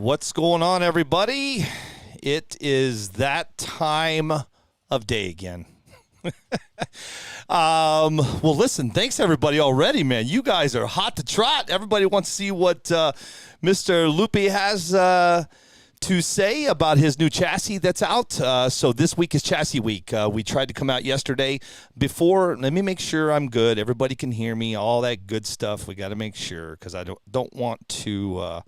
What's going on, everybody? It is that time of day again. Well, listen, thanks everybody already, man. You guys are hot to trot. Everybody wants to see what Mr. Lupi has to say about his new chassis that's out. So this week is chassis week. We tried to come out yesterday before. Let me make sure I'm good. Everybody can hear me. All that good stuff. We got to make sure because I don't want to.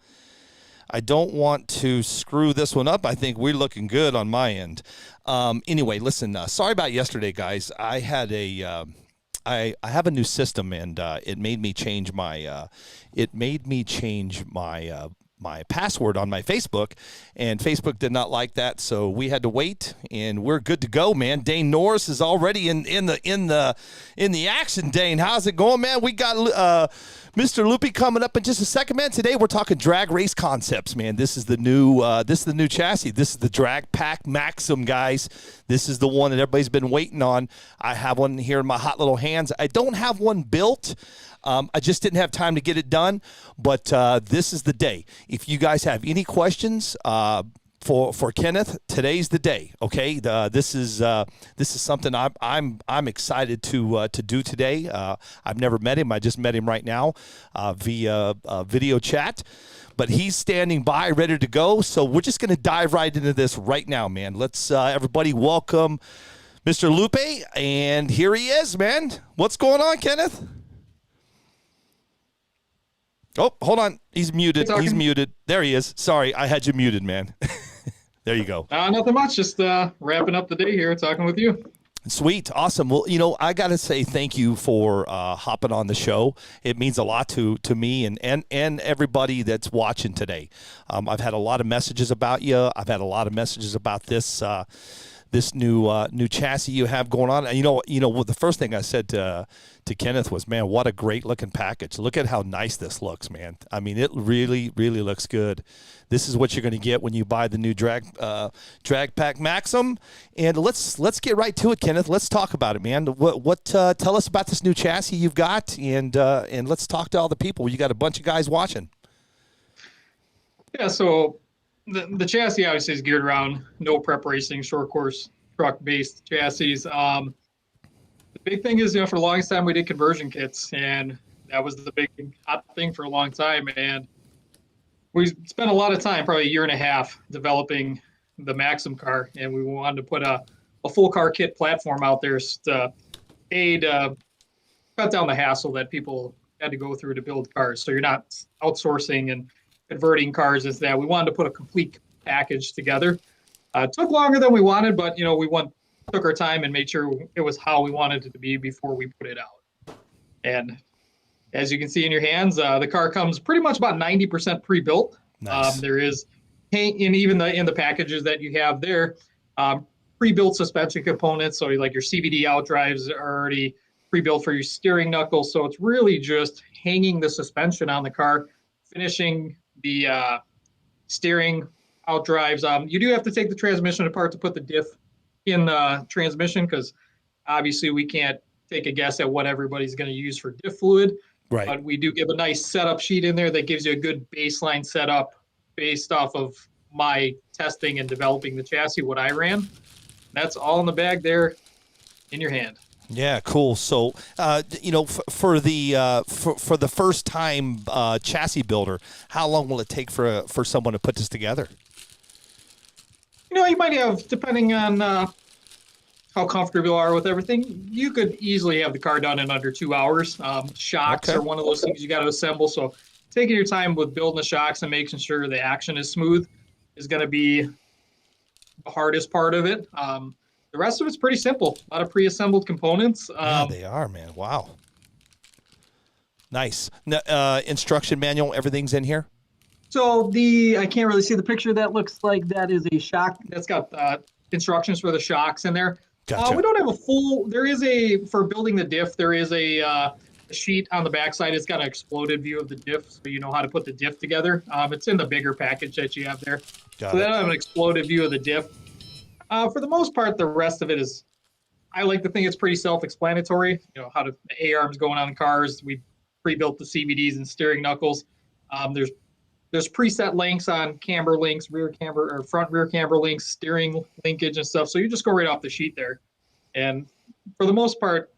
I don't want to screw this one up. I think we're looking good on my end. Anyway, listen. Sorry about yesterday, guys. I had I have a new system, and it made me change my my password on my Facebook, and Facebook did not like that, so we had to wait, and we're good to go, man. Dane Norris is already in the action. Dane, how's it going, man? We got Mr. Lupi coming up in just a second, man. Today we're talking drag race concepts, man. This is the new chassis. This is the Drag Pack Maxim, guys. This is the one that everybody's been waiting on. I have one here in my hot little hands. I don't have one built. I just didn't have time to get it done, but this is the day. If you guys have any questions for Kenneth, today's the day. Okay, this is something I'm excited to do today. I've never met him. I just met him right now via video chat. But he's standing by, ready to go. So we're just going to dive right into this right now, man. Let's everybody welcome Mr. Lupi, and here he is, man. What's going on, Kenneth? Oh, hold on. He's muted. He's muted. There he is. Sorry, I had you muted, man. There you go. Nothing much. Just wrapping up the day here, talking with you. Sweet. Awesome. Well, I got to say thank you for hopping on the show. It means a lot to me and everybody that's watching today. I've had a lot of messages about you. I've had a lot of messages about this new chassis you have going on. And well, the first thing I said to Kenneth was, man, what a great looking package. Look at how nice this looks, man. I mean, it really, really looks good. This is what you're going to get when you buy the new Drag Pack Maxim. And let's get right to it, Kenneth. Let's talk about it, man. Tell us about this new chassis you've got, and let's talk to all the people. You got a bunch of guys watching. Yeah, so the chassis obviously is geared around no prep racing, short course truck based chassis. The big thing is, for the longest time we did conversion kits, and that was the big hot thing for a long time. And we spent a lot of time, probably a year and a half, developing the Maxim car, and we wanted to put a full car kit platform out there to cut down the hassle that people had to go through to build cars. So you're not outsourcing and converting cars. Is that we wanted to put a complete package together. It took longer than we wanted, but took our time and made sure it was how we wanted it to be before we put it out. And as you can see in your hands, the car comes pretty much about 90% pre-built. Nice. There is paint in in the packages that you have there, pre-built suspension components. So like your CVD outdrives are already pre-built for your steering knuckles. So it's really just hanging the suspension on the car, finishing the steering outdrives. You do have to take the transmission apart to put the diff in the transmission, because obviously we can't take a guess at what everybody's going to use for diff fluid. Right. But we do give a nice setup sheet in there that gives you a good baseline setup based off of my testing and developing the chassis, what I ran. That's all in the bag there in your hand. Yeah, cool. So, for the first time chassis builder, how long will it take for someone to put this together? You might have, depending on how comfortable you are with everything, you could easily have the car done in under 2 hours. Shocks are one of those things you got to assemble. So taking your time with building the shocks and making sure the action is smooth is going to be the hardest part of it. The rest of it's pretty simple. A lot of pre-assembled components. Yeah, they are, man. Wow. Nice. Instruction manual, everything's in here? So I can't really see the picture. That looks like that is a shock. That's got instructions for the shocks in there. Gotcha. We don't have a full, for building the diff, there is a sheet on the backside. It's got an exploded view of the diff, so you know how to put the diff together. It's in the bigger package that you have there. Got so it. that'll have an exploded view of the diff. For the most part, the rest of it is, I like to think it's pretty self-explanatory. How the A-arms going on cars. We pre-built the CVDs and steering knuckles. There's there's preset links on camber links, rear camber or front rear camber links, steering linkage and stuff. So you just go right off the sheet there. And for the most part,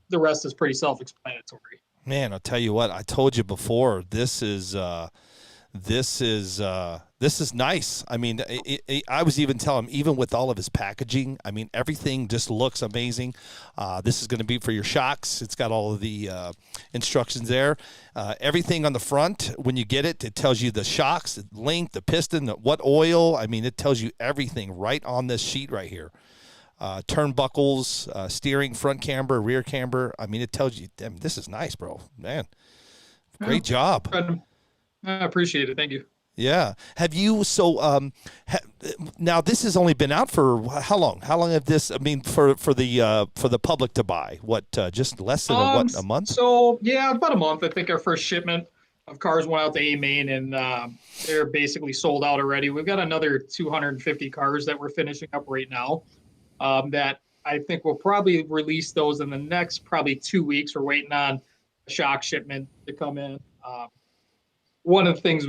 the rest is pretty self-explanatory. Man, I'll tell you what, I told you before, this is nice. I mean, I was even telling him, even with all of his packaging, I mean, everything just looks amazing. This is going to be for your shocks. It's got all of the instructions there. Everything on the front, when you get it, it tells you the shocks, the length, the piston, what oil. I mean, it tells you everything right on this sheet right here. Turnbuckles, steering, front camber, rear camber. I mean, it tells you, damn, this is nice, bro. Man, great job. I appreciate it. Thank you. Yeah. Have you, now this has only been out for how long? How long have this, I mean, for the public to buy? What, just less than a month? So yeah, about a month. I think our first shipment of cars went out to A-Main, and they're basically sold out already. We've got another 250 cars that we're finishing up right now. That I think we'll probably release those in the next probably 2 weeks. We're waiting on a shock shipment to come in. One of the things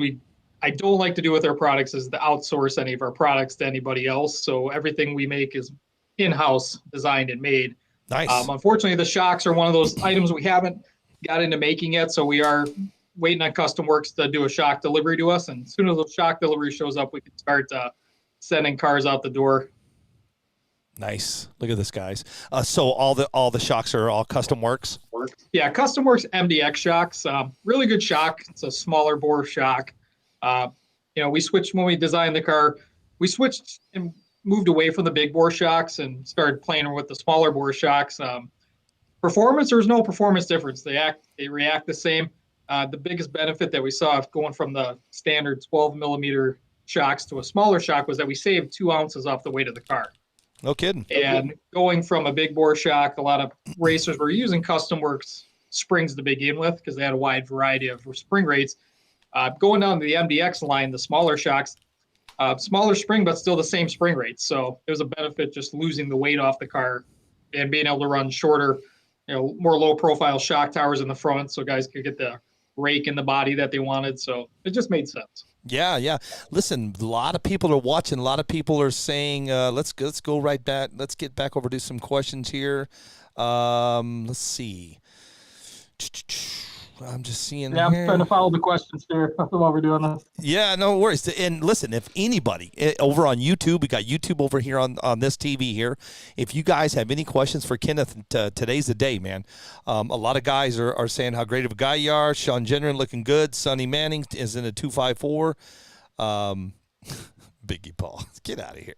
I don't like to do with our products is to outsource any of our products to anybody else. So everything we make is in-house designed and made. Nice. Unfortunately, the shocks are one of those items we haven't got into making yet. So we are waiting on Custom Works to do a shock delivery to us. And as soon as the shock delivery shows up, we can start sending cars out the door. Nice. Look at this, guys. So all the shocks are all Custom Works? Yeah, Custom Works MDX shocks. Really good shock. It's a smaller bore shock. We switched when we designed the car. We switched and moved away from the big bore shocks and started playing with the smaller bore shocks. Performance, there's no performance difference. They react the same. The biggest benefit that we saw going from the standard 12 millimeter shocks to a smaller shock was that we saved 2 ounces off the weight of the car. No kidding. And going from a big bore shock, a lot of racers were using Custom Works springs to begin with because they had a wide variety of spring rates. Going down to the MDX line, the smaller shocks, smaller spring, but still the same spring rates. So it was a benefit just losing the weight off the car and being able to run shorter, more low profile shock towers in the front so guys could get the rake in the body that they wanted. So it just made sense. Yeah. Listen, a lot of people are watching. A lot of people are saying, let's go right back. Let's get back over to some questions here. Let's see. I'm just seeing. Yeah, I'm trying to follow the questions here while we're doing this. Yeah, no worries. And listen, if anybody over on YouTube, we got YouTube over here on this TV here. If you guys have any questions for Kenneth, today's the day, man. A lot of guys are saying how great of a guy you are. Sean Jenner looking good. Sonny Manning is in a 254. Biggie Paul, get out of here.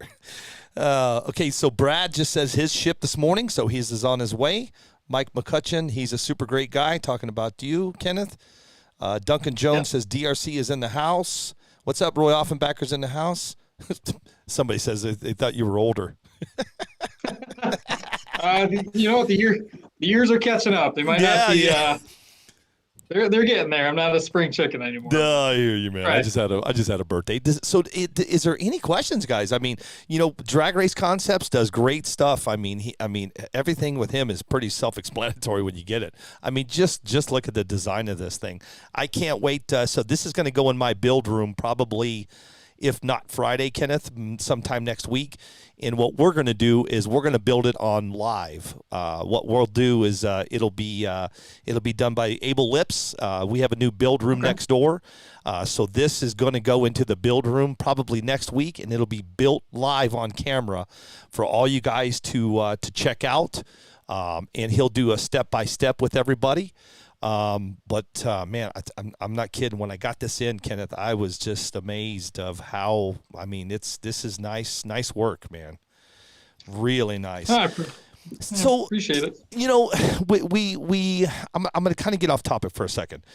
Okay, so Brad just says his ship this morning, so he's is on his way. Mike McCutcheon, he's a super great guy, talking about you, Kenneth. Duncan Jones says DRC is in the house. What's up, Roy Offenbacker's in the house? Somebody says they thought you were older. The years are catching up. They might not be. They're getting there. I'm not a spring chicken anymore. No, I hear you, man. Right. I just had a birthday. Is there any questions, guys? I mean, Drag Race Concepts does great stuff. I mean, everything with him is pretty self-explanatory when you get it. I mean, just look at the design of this thing. I can't wait. So this is going to go in my build room probably, if not Friday, Kenneth, sometime next week. And what we're going to do is we're going to build it on live. What we'll do is it'll be done by Able Lips. We have a new build room next door. So this is going to go into the build room probably next week, and it'll be built live on camera for all you guys to check out. And he'll do a step-by-step with everybody. But man, I'm not kidding. When I got this in, Kenneth, I was just amazed of how, this is nice work, man. Really nice. So appreciate it. I'm going to kind of get off topic for a second.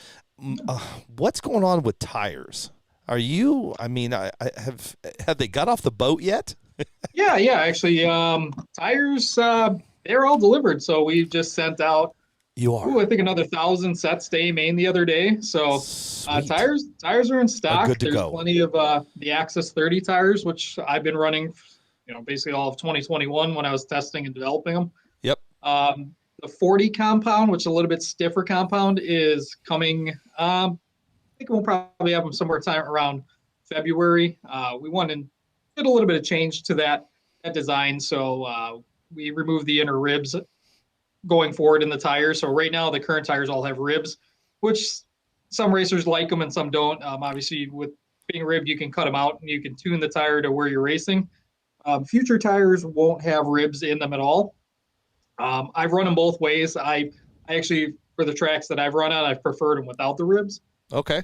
What's going on with tires? Are you, have they got off the boat yet? Yeah. Actually, tires, they're all delivered. So we've just sent out, I think another 1,000 sets to A-Main the other day. So tires are in stock. There's plenty of the Axis 30 tires, which I've been running, basically all of 2021 when I was testing and developing them. Yep. The 40 compound, which is a little bit stiffer compound, is coming think we'll probably have them somewhere time around February. We want to did a little bit of change to that design. So we removed the inner ribs going forward in the tires. So right now the current tires all have ribs, which some racers like them and some don't. Obviously with being ribbed, you can cut them out and you can tune the tire to where you're racing. Future tires won't have ribs in them at all. I've run them both ways. I actually, for the tracks that I've run on, I've preferred them without the ribs. Okay.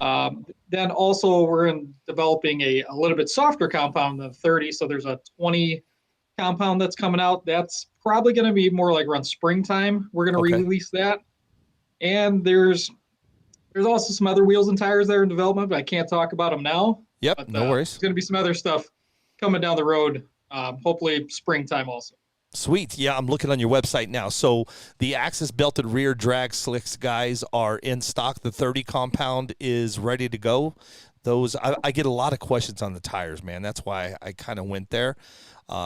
Then also we're developing a little bit softer compound than 30. So there's a 20 compound that's coming out. That's probably going to be more like around springtime. We're going to release that. And there's also some other wheels and tires that are in development, but I can't talk about them now. Yep, but, no worries. There's going to be some other stuff coming down the road, hopefully springtime also. Sweet. Yeah, I'm looking on your website now. So the Axis belted rear drag slicks, guys, are in stock. The 30 compound is ready to go. Those I get a lot of questions on the tires, man. That's why I kind of went there.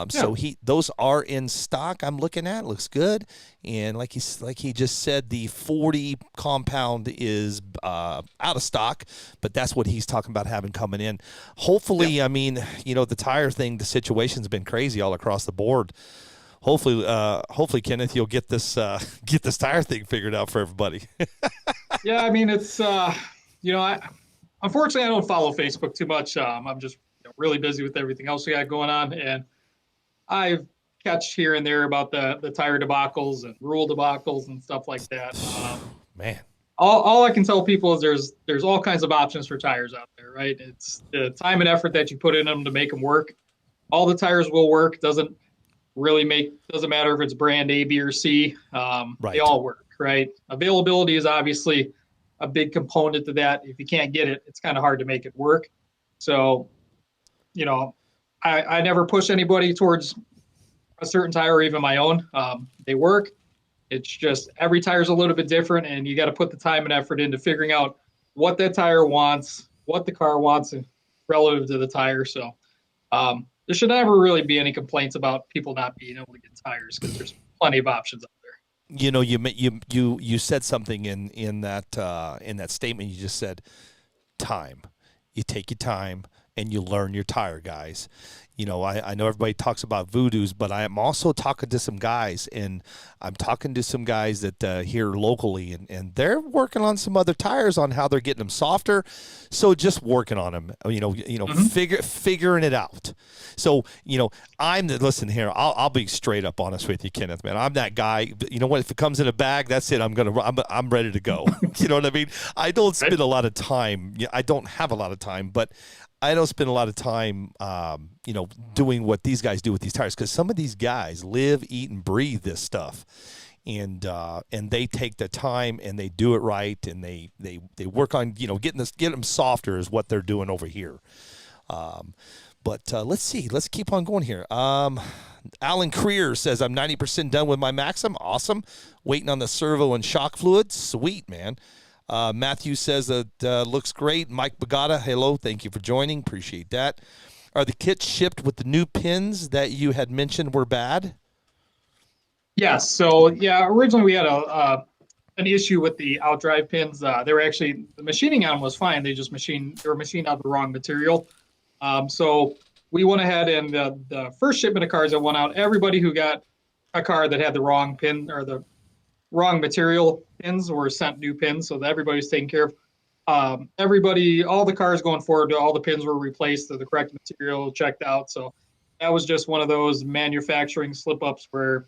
So those are in stock. I'm looking at looks good, and like he just said, the 40 compound is out of stock, but that's what he's talking about having coming in. Hopefully, I mean, the tire thing, the situation's been crazy all across the board. Hopefully, Kenneth, you'll get this tire thing figured out for everybody. Yeah, I mean, it's unfortunately I don't follow Facebook too much. I'm just really busy with everything else we got going on, and I've catch here and there about the tire debacles and rule debacles and stuff like that. Man, all I can tell people is there's all kinds of options for tires out there, right? It's the time and effort that you put in them to make them work. All the tires will work. Doesn't matter if it's brand A, B, or C. Right. They all work, right? Availability is obviously a big component to that. If you can't get it, it's kind of hard to make it work. So, I never push anybody towards a certain tire or even my own. They work. It's just every tire is a little bit different, and you got to put the time and effort into figuring out what that tire wants, what the car wants, and relative to the tire. So there should never really be any complaints about people not being able to get tires because there's plenty of options out there. You said something in that statement. You just said time. You take your time and you learn your tire, guys. I know everybody talks about voodoos, but I am also talking to some guys, and I'm talking to some guys that here locally, and they're working on some other tires on how they're getting them softer. So just working on them, figuring it out. So, listen here, I'll be straight up honest with you, Kenneth, man. I'm that guy. You know what? If it comes in a bag, that's it. I'm ready to go. You know what I mean? I don't spend a lot of time. I don't have a lot of time, but I don't spend a lot of time, doing what these guys do with these tires, because some of these guys live, eat, and breathe this stuff, and they take the time and they do it right, and they work on getting them softer is what they're doing over here. But let's see, let's keep on going here. Alan Creer says, I'm 90% done with my Maxim. Awesome. Waiting on the servo and shock fluid. Sweet, man. Matthew says that looks great. Mike Bagata, hello. Thank you for joining. Appreciate that. Are the kits shipped with the new pins that you had mentioned were bad? Yes. So, originally we had an issue with the outdrive pins. They were actually, the machining on them was fine. They were machined out of the wrong material. So we went ahead and the first shipment of cars that went out, everybody who got a car that had the wrong pin or the wrong material pins were sent new pins, so that everybody's taken care of. All the cars going forward, all the pins were replaced to the correct material, checked out. So that was just one of those manufacturing slip-ups where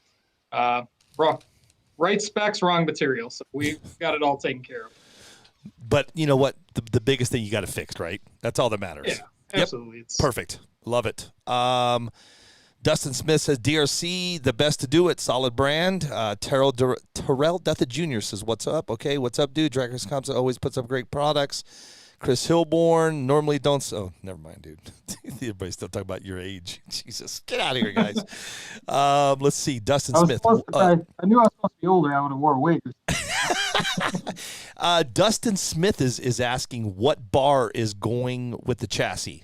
right specs, wrong material. So we got it all taken care of. But you know what? The biggest thing you got to fix, right? That's all that matters. Yeah, absolutely. Yep. Perfect. Love it. Dustin Smith says, DRC, the best to do it. Solid brand. Terrell Dutha Jr. says, what's up? Okay, what's up, dude? Drag Race Comps always puts up great products. Chris Hilborn, normally don't. Oh, never mind, dude. Everybody's still talking about your age. Jesus. Get out of here, guys. Let's see. Dustin Smith. I knew I was supposed to be older. I would have wore a wig. Dustin Smith is asking what bar is going with the chassis.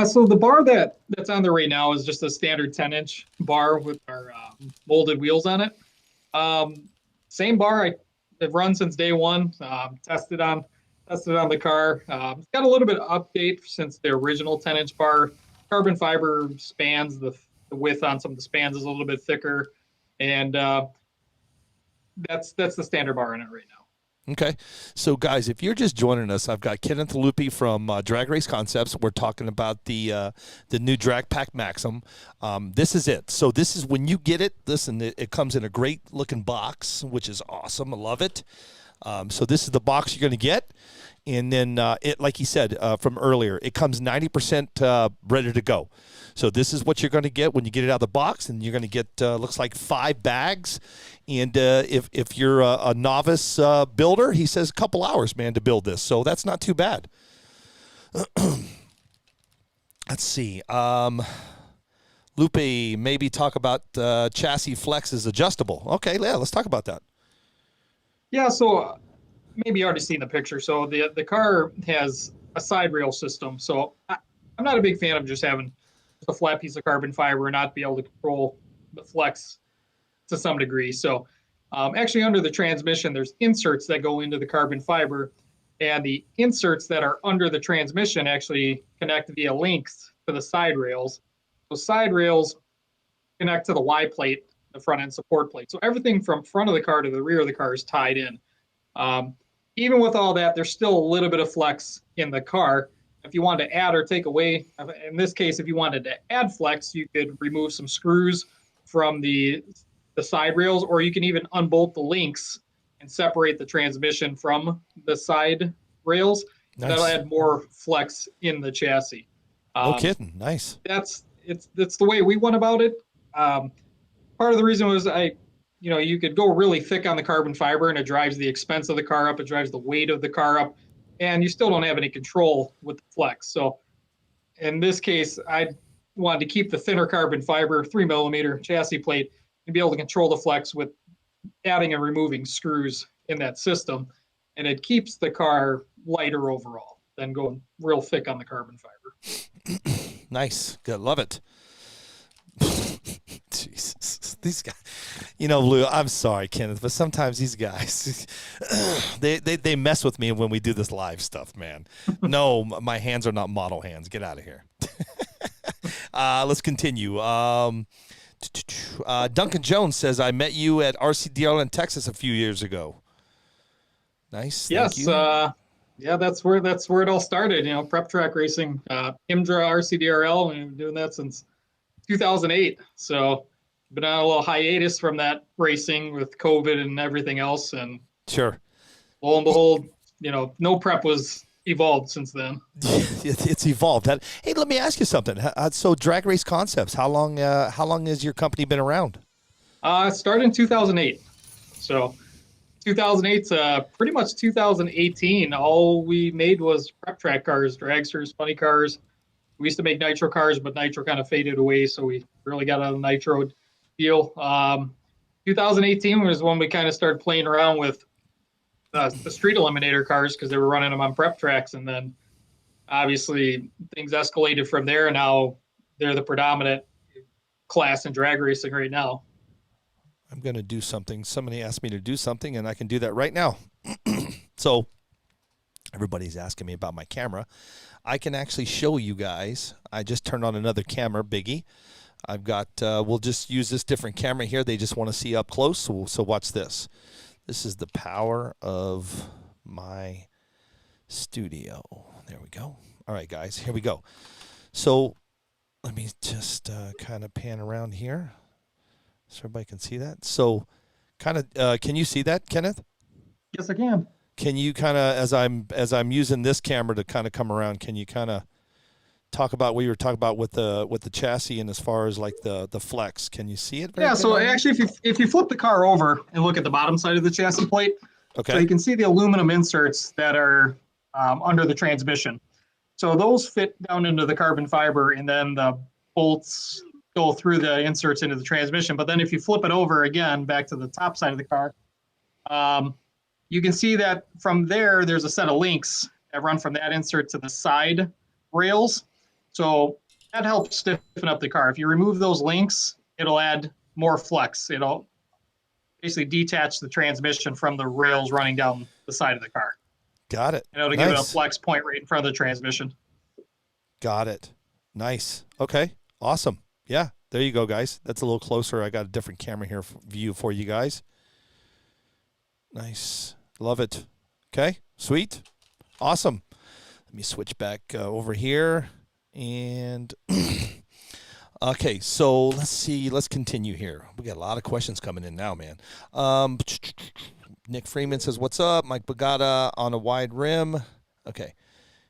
So the bar that's on there right now is just a standard 10-inch bar with our molded wheels on it. Same bar I've run since day one. Tested on tested on the car. It's got a little bit of update since the original 10-inch bar. Carbon fiber spans, the width on some of the spans is a little bit thicker, and that's the standard bar in it right now. Okay. So, guys, if you're just joining us, I've got Kenneth Lupi from Drag Race Concepts. We're talking about the new Drag Pack Maxim. This is it. So this is when you get it. Listen, it comes in a great-looking box, which is awesome. I love it. So this is the box you're going to get. And then, like he said from earlier, it comes 90% ready to go. So this is what you're going to get when you get it out of the box, and you're going to get looks like 5 bags. And if you're a novice builder, he says a couple hours, man, to build this. So that's not too bad. Let's see. Lupe, maybe talk about chassis flex is adjustable. Okay, yeah, let's talk about that. Yeah, so maybe you already seen the picture. So the car has a side rail system. So I'm not a big fan of just having a flat piece of carbon fiber and not be able to control the flex to some degree. So actually under the transmission, there's inserts that go into the carbon fiber, and the inserts that are under the transmission actually connect via links to the side rails. So side rails connect to the Y plate, the front end support plate. So everything from front of the car to the rear of the car is tied in. Even with all that, there's still a little bit of flex in the car. If you wanted to add or take away, in this case, if you wanted to add flex, you could remove some screws from the side rails, or you can even unbolt the links and separate the transmission from the side rails. Nice. That'll add more flex in the chassis. No kidding. Nice. That's the way we went about it. Part of the reason was you could go really thick on the carbon fiber and it drives the expense of the car up. It drives the weight of the car up, and you still don't have any control with the flex. So in this case, I wanted to keep the thinner carbon fiber, 3mm chassis plate, and be able to control the flex with adding and removing screws in that system. And it keeps the car lighter overall than going real thick on the carbon fiber. Nice. Good. Love it. Jesus, these guys, Lou, I'm sorry, Kenneth, but sometimes these guys, they mess with me when we do this live stuff, man. No, my hands are not model hands. Get out of here. Let's continue. Duncan Jones says, I met you at RCDL in Texas a few years ago. Nice. Yes. Yeah, that's where it all started. Prep track racing, IMDRA, RCDRL, and we've been doing that since 2008. So been on a little hiatus from that racing with COVID and everything else. And sure, lo and behold, no prep was evolved since then. It's evolved. Hey, let me ask you something. So Drag Race Concepts, how long has your company been around? It started in 2008. So 2008's pretty much 2018. All we made was prep track cars, dragsters, funny cars. We used to make nitro cars, but nitro kind of faded away, so we really got out of the nitro deal. 2018 was when we kind of started playing around with the street eliminator cars because they were running them on prep tracks, and then obviously things escalated from there, and now they're the predominant class in drag racing right now. I'm going to do something. Somebody asked me to do something, and I can do that right now. So everybody's asking me about my camera. I can actually show you guys. I just turned on another camera, Biggie. I've got, we'll just use this different camera here. They just want to see up close, so watch this. This is the power of my studio. There we go. All right, guys, here we go. So let me just kind of pan around here so everybody can see that. So kind of, can you see that, Kenneth? Yes, I can. Can you kind of, as I'm using this camera to kind of come around, can you kind of talk about what you were talking about with the chassis and as far as like the flex? Can you see it? Yeah. So actually, if you flip the car over and look at the bottom side of the chassis plate, okay, so you can see the aluminum inserts that are under the transmission. So those fit down into the carbon fiber, and then the bolts go through the inserts into the transmission. But then if you flip it over again back to the top side of the car, you can see that from there's a set of links that run from that insert to the side rails. So that helps stiffen up the car. If you remove those links, it'll add more flex. It'll basically detach the transmission from the rails running down the side of the car. Got it. And it'll give it a flex point right in front of the transmission. Got it. Nice. Okay. Awesome. Yeah. There you go, guys. That's a little closer. I got a different camera here view for you guys. Nice. Love it. Okay. Sweet. Awesome. Let me switch back over here. And okay, so let's see. Let's continue here. We got a lot of questions coming in now, man. Nick Freeman says, "What's up, Mike Bagata on a wide rim?" Okay,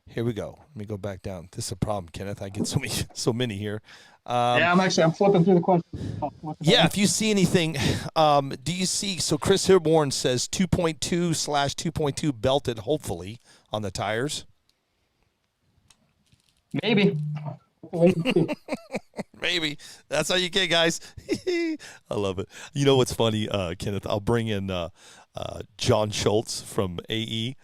here we go. Let me go back down. This is a problem, Kenneth. I get so many here. Yeah, I'm flipping through the questions. Yeah, if you see anything, do you see? So Chris Hirborn says 2.2/2.2 belted, hopefully, on the tires. Maybe. Maybe. That's how you get, guys. I love it. You know what's funny, Kenneth? I'll bring in John Schultz from AE,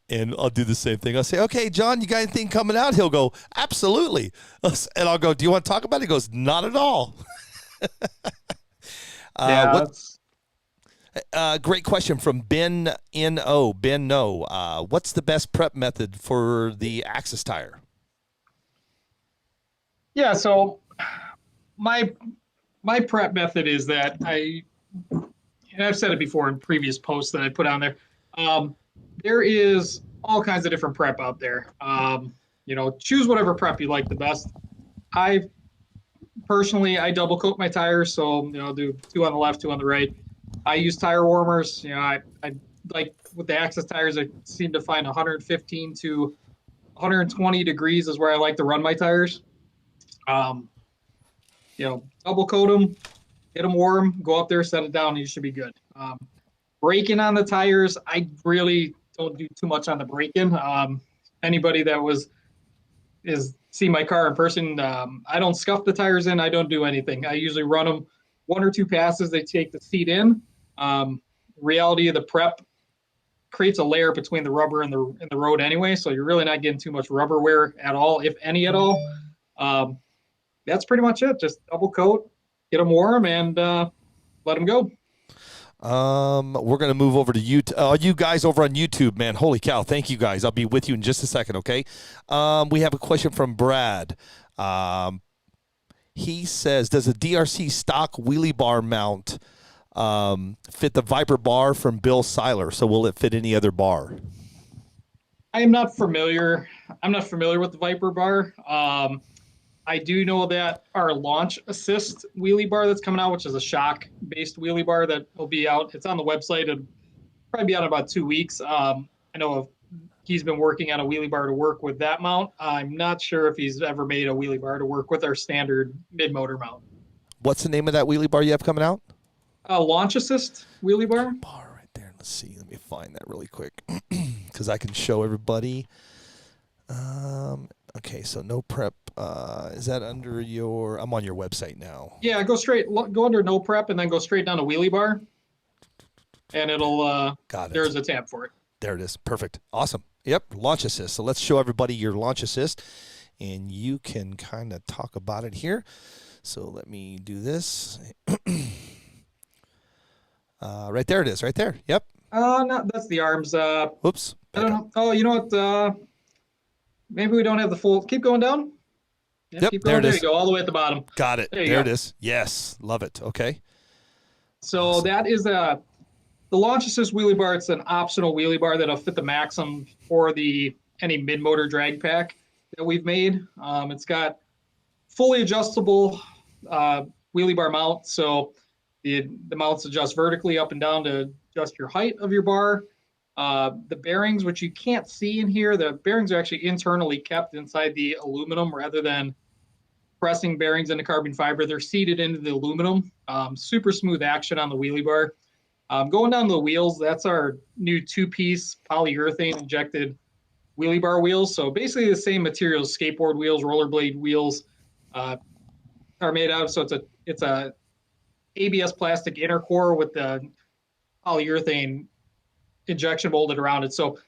and I'll do the same thing. I'll say, "Okay, John, you got anything coming out?" He'll go, "Absolutely." And I'll go, "Do you want to talk about it?" He goes, "Not at all." Great question from Ben N.O. Ben No. What's the best prep method for the Axis tire? Yeah, so my prep method is that and I've said it before in previous posts that I put on there. There is all kinds of different prep out there. Choose whatever prep you like the best. I double coat my tires, so I'll do 2 on the left, 2 on the right. I use tire warmers. I like with the Axis tires, I seem to find 115 to 120 degrees is where I like to run my tires. Double coat them, get them warm, go up there, set it down, and you should be good. Braking on the tires, I really don't do too much on the braking. Anybody that is see my car in person, I don't scuff the tires in. I don't do anything. I usually run them 1 or 2 passes. They take the seat in. Reality of the prep creates a layer between the rubber and the road anyway, so you're really not getting too much rubber wear at all, if any at all. That's pretty much it. Just double coat, get them warm, and let them go. We're going to move over to YouTube. You guys over on YouTube, man, holy cow. Thank you, guys. I'll be with you in just a second, okay? We have a question from Brad. He says, does a DRC stock wheelie bar mount fit the Viper bar from Bill Seiler? So will it fit any other bar? I'm not familiar with the Viper bar. I do know that our Launch Assist wheelie bar that's coming out, which is a shock-based wheelie bar that will be out. It's on the website. It'll probably be out in about 2 weeks. I know he's been working on a wheelie bar to work with that mount. I'm not sure if he's ever made a wheelie bar to work with our standard mid-motor mount. What's the name of that wheelie bar you have coming out? Launch Assist wheelie bar. Bar right there. Let's see. Let me find that really quick because I can show everybody. Okay, so no prep. Is that under your? I'm on your website now. Yeah, go under no prep and then go straight down to wheelie bar, and it'll. Got it. There's a tab for it. There it is. Perfect. Awesome. Yep. Launch Assist. So let's show everybody your Launch Assist, and you can kind of talk about it here. So let me do this. Right there it is. Right there. Yep. No, that's the arms. Oops. I don't know. Oh, you know what? Maybe we don't have the full. Keep going down. Yeah, yep, keep going. there you go, all the way at the bottom. Got it. There it is. Yes, love it. Okay. So awesome. That is the Launch Assist wheelie bar. It's an optional wheelie bar that'll fit the Maxim or any mid-motor drag pack that we've made. It's got fully adjustable wheelie bar mount, so the mounts adjust vertically up and down to adjust your height of your bar. The bearings, which you can't see in here, the bearings are actually internally kept inside the aluminum rather than pressing bearings into carbon fiber. They're seated into the aluminum. Super smooth action on the wheelie bar. Going down the wheels, that's our new 2-piece polyurethane injected wheelie bar wheels. So basically the same materials, skateboard wheels, rollerblade wheels are made out of. So it's a ABS plastic inner core with the polyurethane injection molded around it. So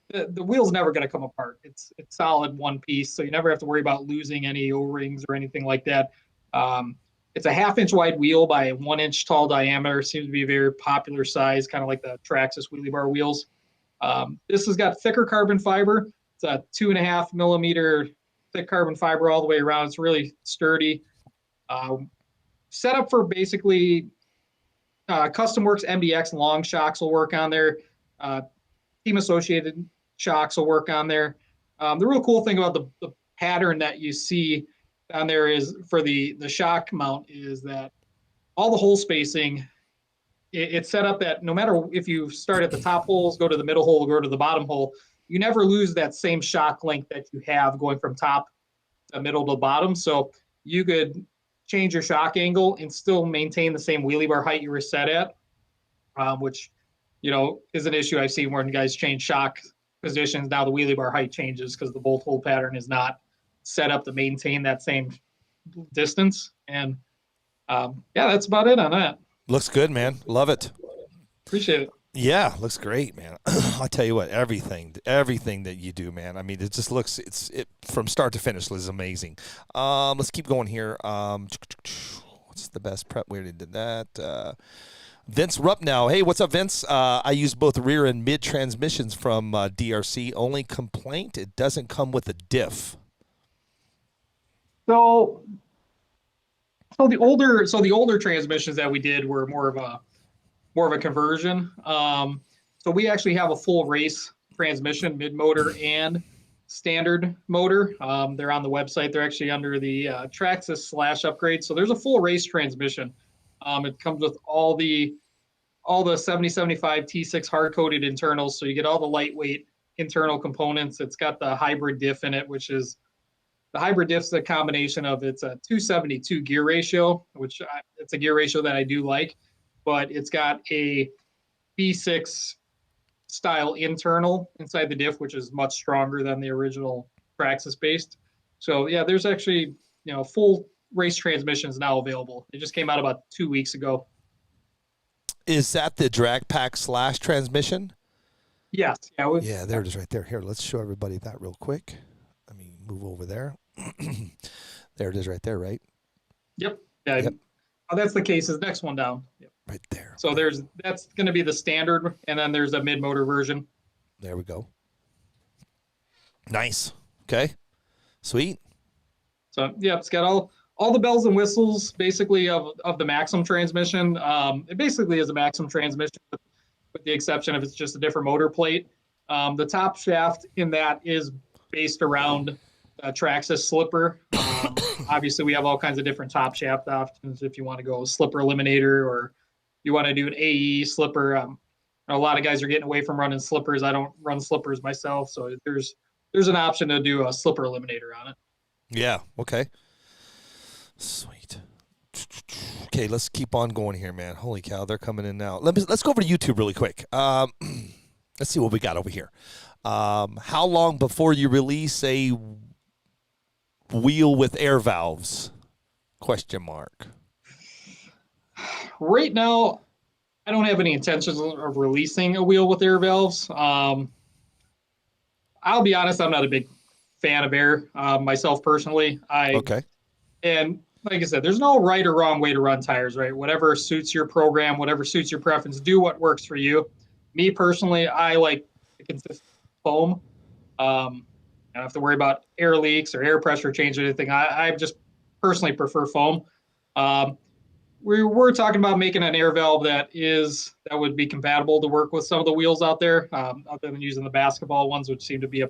the wheel's never going to come apart. It's solid one piece. So you never have to worry about losing any O-rings or anything like that. It's a 1/2-inch wide wheel by a 1-inch tall diameter. Seems to be a very popular size, kind of like the Traxxas wheelie bar wheels. This has got thicker carbon fiber. It's a 2.5 millimeter thick carbon fiber all the way around. It's really sturdy. Set up for basically Custom Works MDX long shocks will work on there. Team Associated shocks will work on there. The real cool thing about the pattern that you see on there is for the shock mount is that all the hole spacing, it's set up that no matter if you start at the top holes, go to the middle hole, go to the bottom hole, you never lose that same shock length that you have going from top to middle to bottom. So you could change your shock angle and still maintain the same wheelie bar height you were set at, which, is an issue I've seen when guys change shock positions. Now the wheelie bar height changes because the bolt hole pattern is not set up to maintain that same distance. And that's about it on that. Looks good, man. Love it. Appreciate it. Yeah, looks great, man. I'll tell you what, everything that you do, man. I mean, it just looks, it from start to finish is amazing. Let's keep going here. What's the best prep? We already did that. Vince Rupp now. Hey, what's up, Vince? I use both rear and mid transmissions from DRC. Only complaint, it doesn't come with a diff. So the older transmissions that we did were more of a conversion. So we actually have a full race transmission, mid motor and standard motor. They're on the website. They're actually under the Traxxas /upgrade. So there's a full race transmission. It comes with all the 7075 T6 hard coated internals. So you get all the lightweight internal components. It's got the hybrid diff in it, which is the hybrid diff's a combination of it's a 272 gear ratio, which it's a gear ratio that I do like, but it's got a B6 style internal inside the diff, which is much stronger than the original Traxxas based. So yeah, there's actually, full race transmissions now available. It just came out about 2 weeks ago. Is that the drag pack / transmission? Yes. Yeah, there it is right there. Here, let's show everybody that real quick. Let me move over there. There it is right there, right? Yep. Yeah. Yep. Oh, that's the case. Is next one down. Yep. Right there. So that's going to be the standard, and then there's a mid-motor version. There we go. Nice. Okay. Sweet. So yeah, it's got all the bells and whistles basically of the Maxim transmission. It basically is a Maxim transmission with the exception of it's just a different motor plate. The top shaft in that is based around Traxxas slipper. Obviously, we have all kinds of different top shaft options if you want to go slipper eliminator or you want to do an AE slipper. A lot of guys are getting away from running slippers. I don't run slippers myself, so there's an option to do a slipper eliminator on it. Yeah. Okay. Sweet. Okay, let's keep on going here, man. Holy cow, they're coming in now. Let's go over to YouTube really quick. Let's see what we got over here. How long before you release a wheel with air valves? Question mark. Right now, I don't have any intentions of releasing a wheel with air valves. I'll be honest, I'm not a big fan of air myself personally. Okay. And like I said, there's no right or wrong way to run tires, right? Whatever suits your program, whatever suits your preference, do what works for you. Me personally, I like the consistent foam. I don't have to worry about air leaks or air pressure change or anything. I just personally prefer foam. We were talking about making an air valve that would be compatible to work with some of the wheels out there, other than using the basketball ones, which seem to be a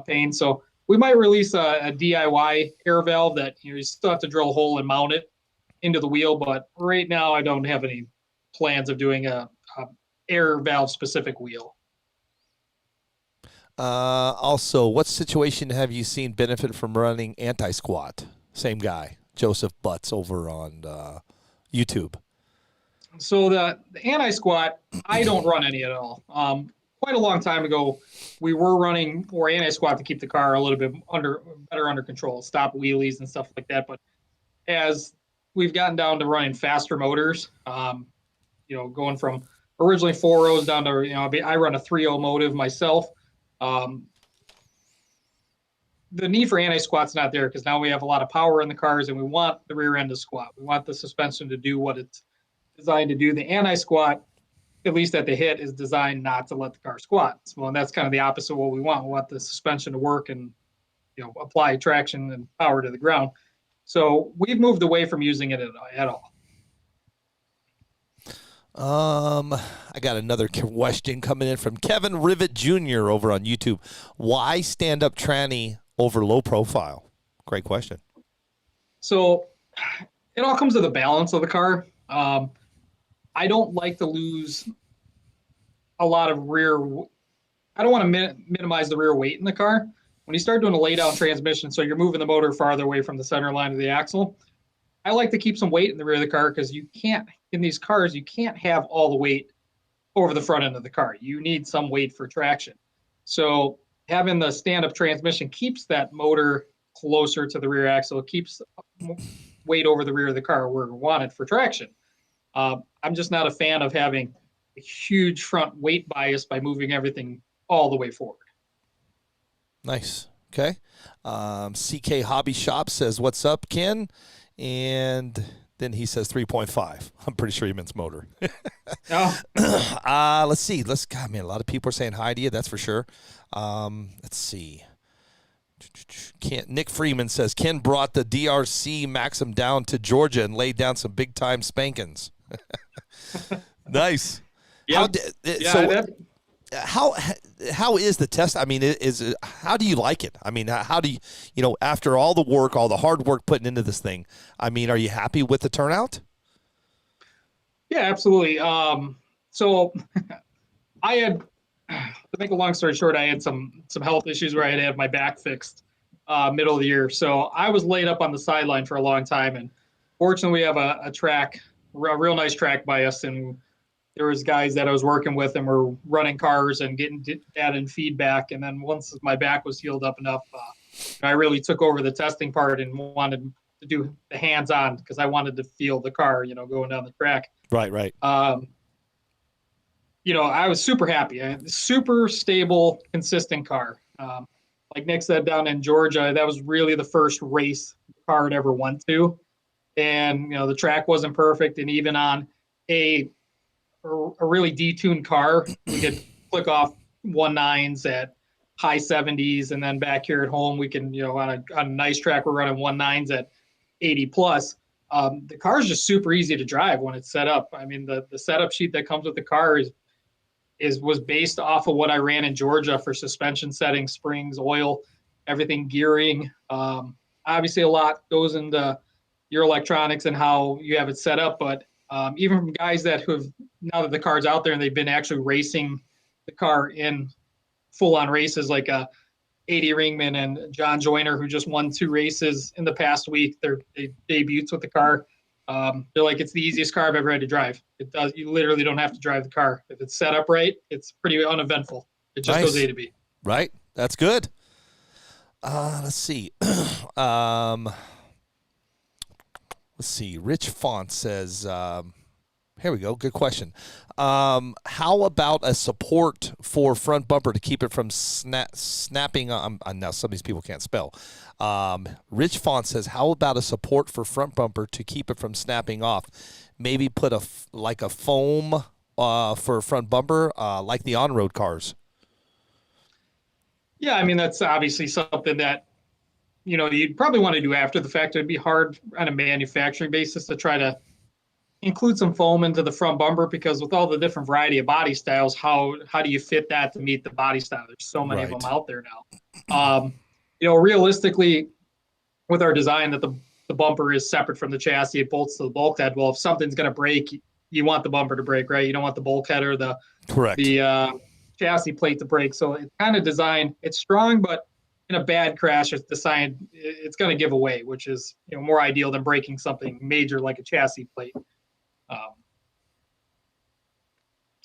pain. So we might release a DIY air valve that you still have to drill a hole and mount it into the wheel. But right now, I don't have any plans of doing a air valve specific wheel. Also, what situation have you seen benefit from running anti-squat? Same guy, Joseph Butts over on YouTube. So the anti-squat, I don't run any at all. Quite a long time ago, we were running more anti-squat to keep the car a little bit better under control, stop wheelies and stuff like that. But as we've gotten down to running faster motors, going from originally 4.0s down to, I run a 3.0 motive myself. The need for anti-squat's not there because now we have a lot of power in the cars and we want the rear end to squat. We want the suspension to do what it's designed to do. The anti-squat at least at the hit, is designed not to let the car squat. Well, and that's kind of the opposite of what we want. We want the suspension to work and, apply traction and power to the ground. So we've moved away from using it at all. I got another question coming in from Kevin Rivet Jr. over on YouTube. Why stand-up tranny over low profile? Great question. So it all comes to the balance of the car. I don't like to lose a lot of rear. I don't want to minimize the rear weight in the car. When you start doing a lay-down transmission, so you're moving the motor farther away from the center line of the axle, I like to keep some weight in the rear of the car because you can't, in these cars, you can't have all the weight over the front end of the car. You need some weight for traction. So having the stand-up transmission keeps that motor closer to the rear axle. It keeps weight over the rear of the car where we want it for traction. I'm just not a fan of having a huge front weight bias by moving everything all the way forward. Nice. Okay. CK Hobby Shop says, "What's up, Ken?" And then he says 3.5. I'm pretty sure he means motor. Oh. Let's see. God, man, a lot of people are saying hi to you. That's for sure. Let's see. Nick Freeman says, Ken brought the DRC Maxim down to Georgia and laid down some big-time spankings. Nice. Yeah. How is the test? I mean, how do you like it? I mean, how do you, after all the work, all the hard work putting into this thing, I mean, are you happy with the turnout? Yeah, absolutely. So I had, to make a long story short, I had some health issues where I had to have my back fixed middle of the year. So I was laid up on the sideline for a long time. And fortunately, we have a real nice track by us. And there was guys that I was working with and were running cars and getting data and feedback. And then once my back was healed up enough, I really took over the testing part and wanted to do the hands-on because I wanted to feel the car, going down the track. Right. I was super happy. Super stable, consistent car. Like Nick said, down in Georgia, that was really the first race the car had ever went to. And, the track wasn't perfect. And even on a really detuned car, we could click off 1.9s at high 70s. And then back here at home, we can, on a nice track, we're running 1.9s at 80 plus. The car is just super easy to drive when it's set up. I mean, the setup sheet that comes with the car was based off of what I ran in Georgia for suspension settings, springs, oil, everything, gearing. Obviously, a lot goes into your electronics and how you have it set up. But even from guys now that the car's out there and they've been actually racing the car in full-on races, like 80 Ringman and John Joyner, who just won 2 races in the past week, they debuts with the car. They're like, it's the easiest car I've ever had to drive. You literally don't have to drive the car. If it's set up right, it's pretty uneventful. It just goes A to B. Right. That's good. Let's see. Rich Font says, here we go. Good question. How about a support for front bumper to keep it from snapping? Now, some of these people can't spell. Rich Font says, how about a support for front bumper to keep it from snapping off? Maybe put a foam for front bumper, like the on-road cars. Yeah, I mean, that's obviously something that, you'd probably want to do after the fact. It'd be hard on a manufacturing basis to try to include some foam into the front bumper because with all the different variety of body styles, how do you fit that to meet the body style? There's so many of them out there now. Realistically, with our design that the bumper is separate from the chassis, it bolts to the bulkhead. Well, if something's going to break, you want the bumper to break, right? You don't want the bulkhead or the chassis plate to break. So it's kind of designed, it's strong, but in a bad crash, it's going to give away, which is more ideal than breaking something major like a chassis plate.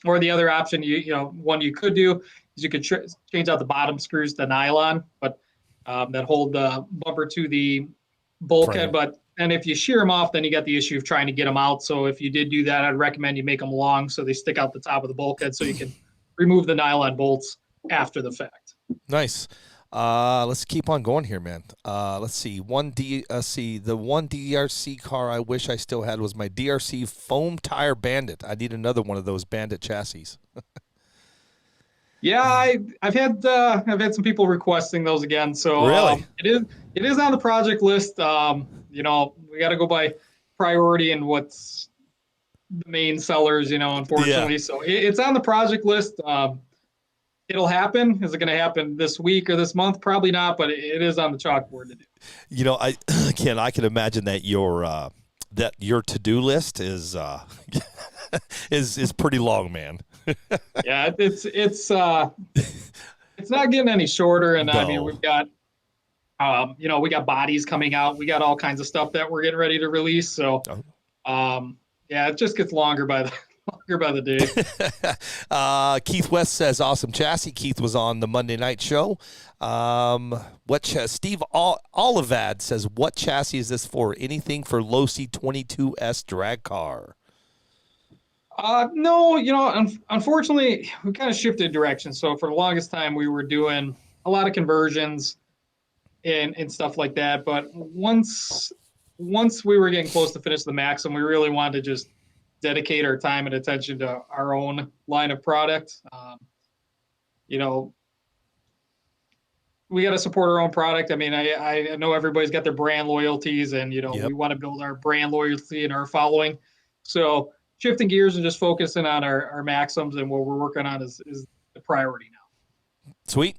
Or the other option, one you could do is you could change out the bottom screws to nylon, but that hold the bumper to the bulkhead. And if you shear them off, then you got the issue of trying to get them out. So if you did do that, I'd recommend you make them long so they stick out the top of the bulkhead so you can remove the nylon bolts after the fact. Nice. Let's keep on going here, man. Let's see. The one DRC car I wish I still had was my DRC foam tire Bandit. I need another one of those Bandit chassis. Yeah, I've had some people requesting those again. So Really? it is on the project list. We got to go by priority and what's the main sellers. Unfortunately, Yeah. so it's on the project list. It'll happen. Is it going to happen this week or this month? Probably not, but it is on the chalkboard to do. I can imagine that your to-do list is is pretty long, man. Yeah, it's not getting any shorter, and I mean No. we've got we got bodies coming out, we got all kinds of stuff that we're getting ready to release. So yeah, it just gets longer by the day. Keith West says awesome chassis. Keith was on the Monday night show. Steve Olivad says, what chassis is this for? Anything for Losi 22S drag car? No, unfortunately, we kind of shifted direction. So for the longest time, we were doing a lot of conversions and stuff like that. But once we were getting close to finish the Maxim, we really wanted to just dedicate our time and attention to our own line of product. We got to support our own product. I mean, I know everybody's got their brand loyalties, and Yep. we want to build our brand loyalty and our following. So shifting gears and just focusing on our Maxims and what we're working on is the priority now. Sweet.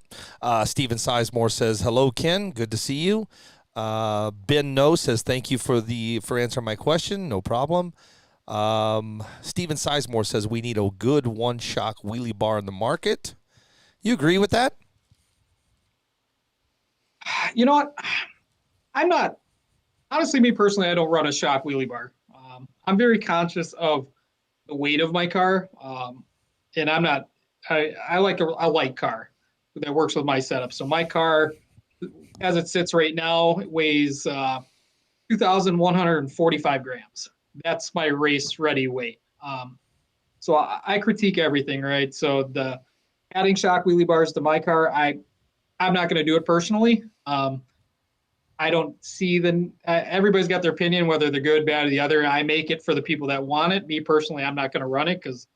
Steven Sizemore says, hello, Ken. Good to see you. Ben No says, thank you for answering my question. No problem. Steven Sizemore says, we need a good one-shock wheelie bar in the market. You agree with that? You know what? I'm not, honestly, me personally, I don't run a shock wheelie bar. I'm very conscious of the weight of my car. And I like a light car that works with my setup. So my car, as it sits right now, it weighs 2,145 grams. That's my race ready weight. So I critique everything, right? So adding shock wheelie bars to my car, I'm not going to do it personally. I don't see everybody's got their opinion, whether they're good, bad, or the other. I make it for the people that want it. Me personally, I'm not going to run it because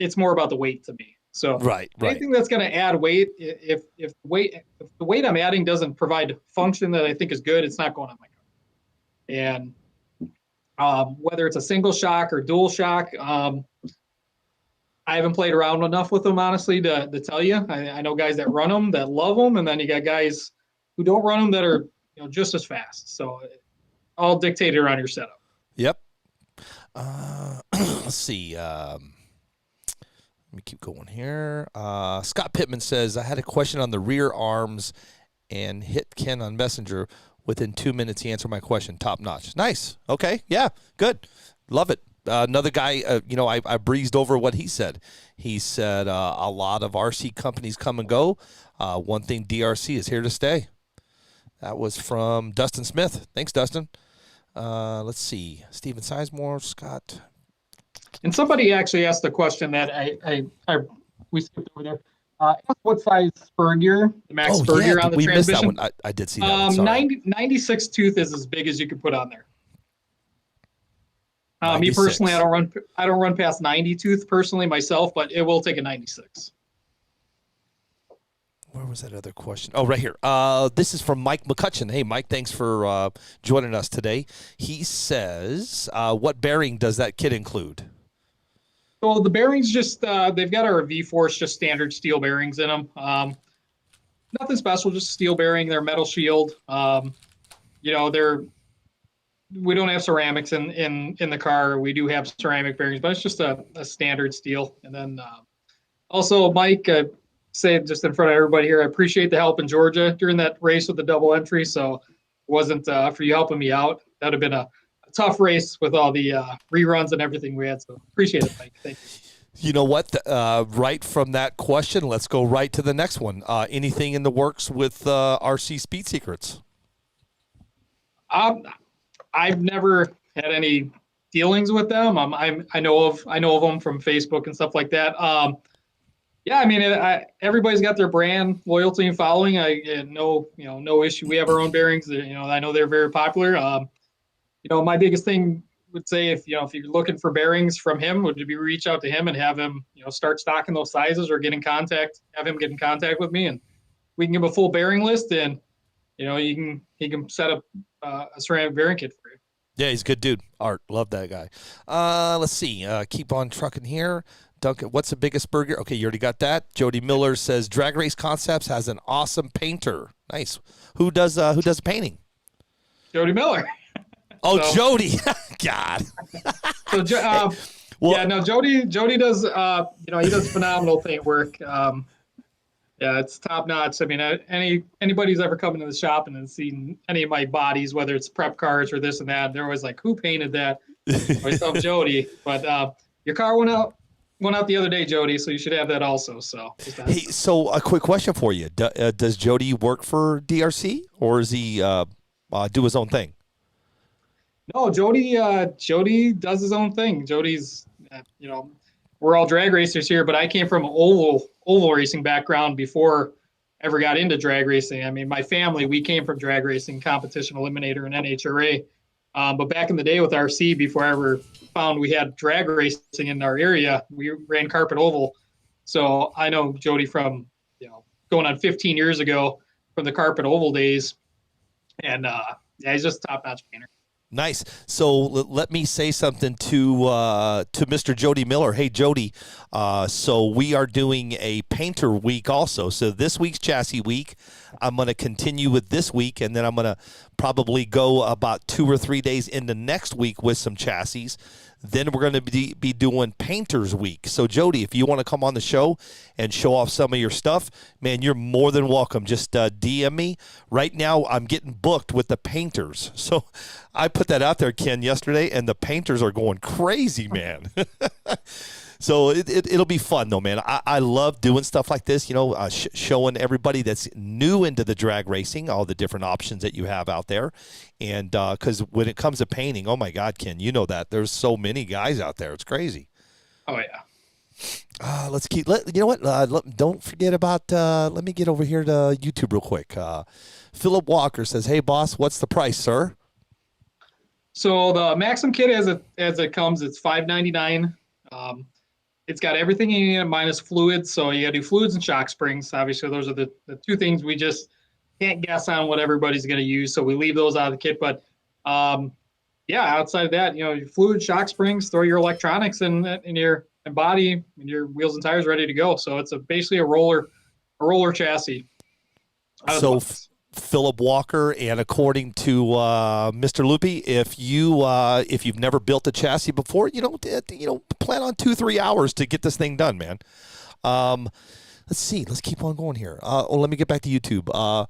it's more about the weight to me. So anything that's going to add weight, if the weight I'm adding doesn't provide function that I think is good, it's not going on my car. And whether it's a single shock or dual shock, I haven't played around enough with them, honestly, to tell you. I know guys that run them, that love them, and then you got guys who don't run them that are just as fast. So all dictated around your setup. Yep. Let's see. Let me keep going here. Scott Pittman says, I had a question on the rear arms and hit Ken on Messenger. Within 2 minutes, he answered my question. Top notch. Nice. Okay. Yeah. Good. Love it. Another guy, I breezed over what he said. He said a lot of RC companies come and go. One thing, DRC is here to stay. That was from Dustin Smith. Thanks, Dustin. Let's see. Steven Sizemore, Scott. And somebody actually asked a question that we skipped over there. What size spur gear, the max spur gear on the we transmission? missed that one. I did see that one. Sorry. 96 tooth is as big as you can put on there. Me 96. personally, I don't run past 90 tooth personally myself, but it will take a 96. Where was that other question? Oh, right here. This is from Mike McCutcheon. Hey, Mike, thanks for joining us today. He says, what bearing does that kit include? So the bearings they've got our V-Force, just standard steel bearings in them. Nothing special, just steel bearing. They're metal shield. We don't have ceramics in the car. We do have ceramic bearings, but it's just a standard steel. And then also, Mike, say just in front of everybody here, I appreciate the help in Georgia during that race with the double entry. So it wasn't for you helping me out. That would have been a tough race with all the reruns and everything we had. So appreciate it, Mike. Thank you. You know what? Right from that question, let's go right to the next one. Anything in the works with RC Speed Secrets? I've never had any dealings with them. I know of them from Facebook and stuff like that. Yeah, I mean, everybody's got their brand loyalty and following. No issue. We have our own bearings. I know they're very popular. My biggest thing would say if you're looking for bearings from him, would be reach out to him and have him, start stocking those sizes or have him get in contact with me, and we can give him a full bearing list, and he can set up a ceramic bearing kit for you. Yeah, he's a good dude. Art, love that guy. Let's see. Keep on trucking here. Duncan, what's the biggest burger? Okay, you already got that. Jody Miller says Drag Race Concepts has an awesome painter. Nice. Who does painting? Jody Miller. Oh, so, Jody. God. So, Jody does. He does phenomenal paint work. Yeah, it's top notch. I mean, anybody's ever come into the shop and seen any of my bodies, whether it's prep cars or this and that, they're always like, "Who painted that?" Myself, Jody. But your car went out the other day, Jody. So you should have that also. So. Hey, so a quick question for you: does Jody work for DRC, or does he do his own thing? No, Jody does his own thing. Jody's, we're all drag racers here, but I came from an oval racing background before I ever got into drag racing. I mean, my family, we came from drag racing, competition eliminator, and NHRA. But back in the day with RC, before I ever found we had drag racing in our area, we ran carpet oval. So I know Jody from, going on 15 years ago from the carpet oval days. And he's just a top-notch painter. Nice. So let me say something to Mr. Jody Miller. Hey, Jody. So we are doing a painter week also. So this week's chassis week, I'm going to continue with this week, and then I'm going to probably go about 2 or 3 days into next week with some chassis. Then we're going to be doing Painters Week. So, Jody, if you want to come on the show and show off some of your stuff, man, you're more than welcome. Just DM me. Right now, I'm getting booked with the painters. So I put that out there, Ken, yesterday, and the painters are going crazy, man. So it'll be fun, though, man. I love doing stuff like this, showing everybody that's new into the drag racing, all the different options that you have out there. And because when it comes to painting, oh, my God, Ken, you know that. There's so many guys out there. It's crazy. Oh, yeah. Let's keep – you know what? Don't forget about let me get over here to YouTube real quick. Philip Walker says, hey, boss, what's the price, sir? So the Maxim kit as it comes, it's $5.99. It's got everything you need minus fluids. So you got to do fluids and shock springs. Obviously, those are the two things we just can't guess on what everybody's going to use. So we leave those out of the kit. But outside of that, your fluid, shock springs, throw your electronics in your body, and your wheels and tires ready to go. So it's basically a roller chassis. So Philip Walker, and according to Mr. Lupi, if you've never built a chassis before, plan on 2-3 hours to get this thing done, man. Let's see. Let's keep on going here. Let me get back to YouTube.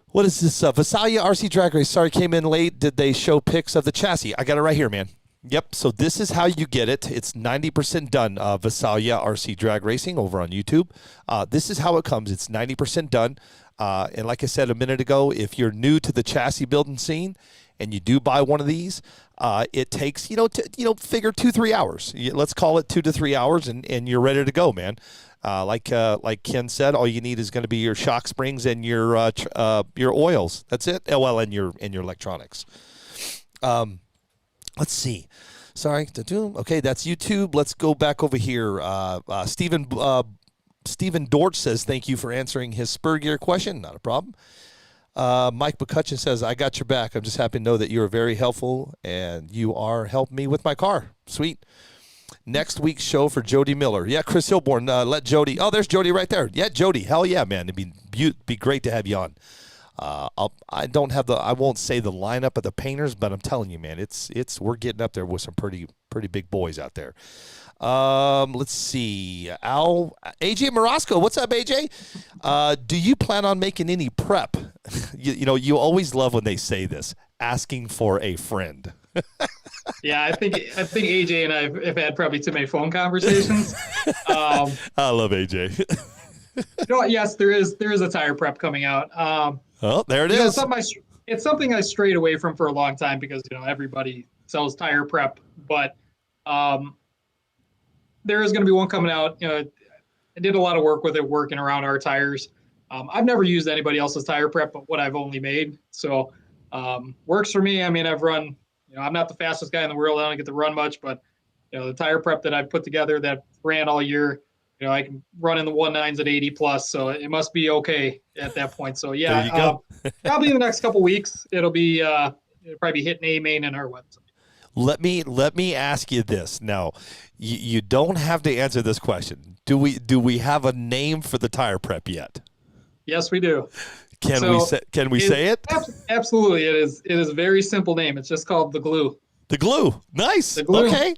What is this? Visalia RC Drag Race. Sorry, came in late. Did they show pics of the chassis? I got it right here, man. Yep. So this is how you get it. It's 90% done. Visalia RC Drag Racing over on YouTube. This is how it comes. It's 90% done. And like I said a minute ago, if you're new to the chassis building scene and you do buy one of these, it takes, figure 2-3 hours. Let's call it 2 to 3 hours, and you're ready to go, man. Like Ken said, all you need is going to be your shock springs and your oils. That's it. Oh, well, and your electronics. Let's see. Sorry. Okay, that's YouTube. Let's go back over here. Stephen Dortch says, thank you for answering his spur gear question. Not a problem. Mike McCutcheon says, I got your back. I'm just happy to know that you are very helpful and you are helping me with my car. Sweet. Next week's show for Jody Miller. Yeah, Chris Hilborn, let Jody. Oh, there's Jody right there. Yeah, Jody. Hell yeah, man. It'd be great to have you on. I won't say the lineup of the painters, but I'm telling you, man, we're getting up there with some pretty big boys out there. Let's see. AJ Morosco, what's up, AJ? Do you plan on making any prep? You always love when they say this, asking for a friend. Yeah, I think AJ and I have had probably too many phone conversations. I love AJ. Yes, there is a tire prep coming out. Oh, there it is. It's something I strayed away from for a long time because everybody sells tire prep, but there is going to be one coming out. I did a lot of work with it, working around our tires. I've never used anybody else's tire prep, but what I've only made. So works for me. I mean, I've run, I'm not the fastest guy in the world. I don't get to run much, but the tire prep that I put together that ran all year, I can run in the 1.9s at 80 plus. So it must be okay at that point. So yeah, there you go. probably in the next couple weeks, it'll probably be hitting A-Main and our website. Let me ask you this. Now, you don't have to answer this question. Do we have a name for the tire prep yet? Yes, we do. Can we say it? Absolutely. It is a very simple name. It's just called the glue. The glue. Nice. The glue. Okay.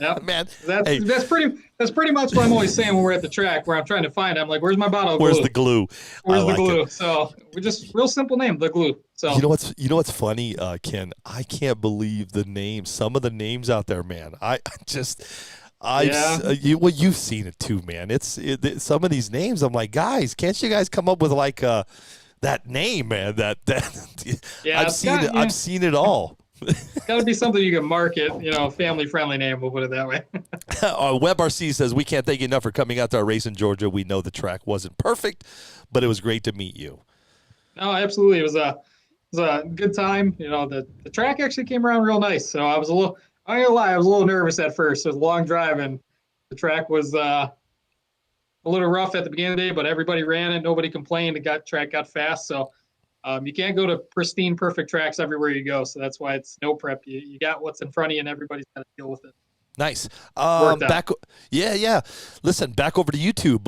Yep. Man. That's pretty much what I'm always saying when we're at the track where I'm trying to find it. I'm like, where's my bottle of glue? Where's the glue? Where's the glue? So we're just real simple name, the glue. So you know what's funny, Ken? I can't believe the names. Some of the names out there, man. You've seen it too, man. Some of these names. I'm like, guys, can't you guys come up with like that name, man? That yeah, I've seen it all. It's got to be something you can market, family-friendly name. We'll put it that way. WebRC says, we can't thank you enough for coming out to our race in Georgia. We know the track wasn't perfect, but it was great to meet you. No, absolutely. It was a good time. The track actually came around real nice. So I'm not gonna lie, I was a little nervous at first. It was a long drive, and the track was a little rough at the beginning of the day, but everybody ran it. Nobody complained. Track got fast. So you can't go to pristine, perfect tracks everywhere you go. So that's why it's no prep. You got what's in front of you, and everybody's got to deal with it. Nice. Yeah. Listen, back over to YouTube.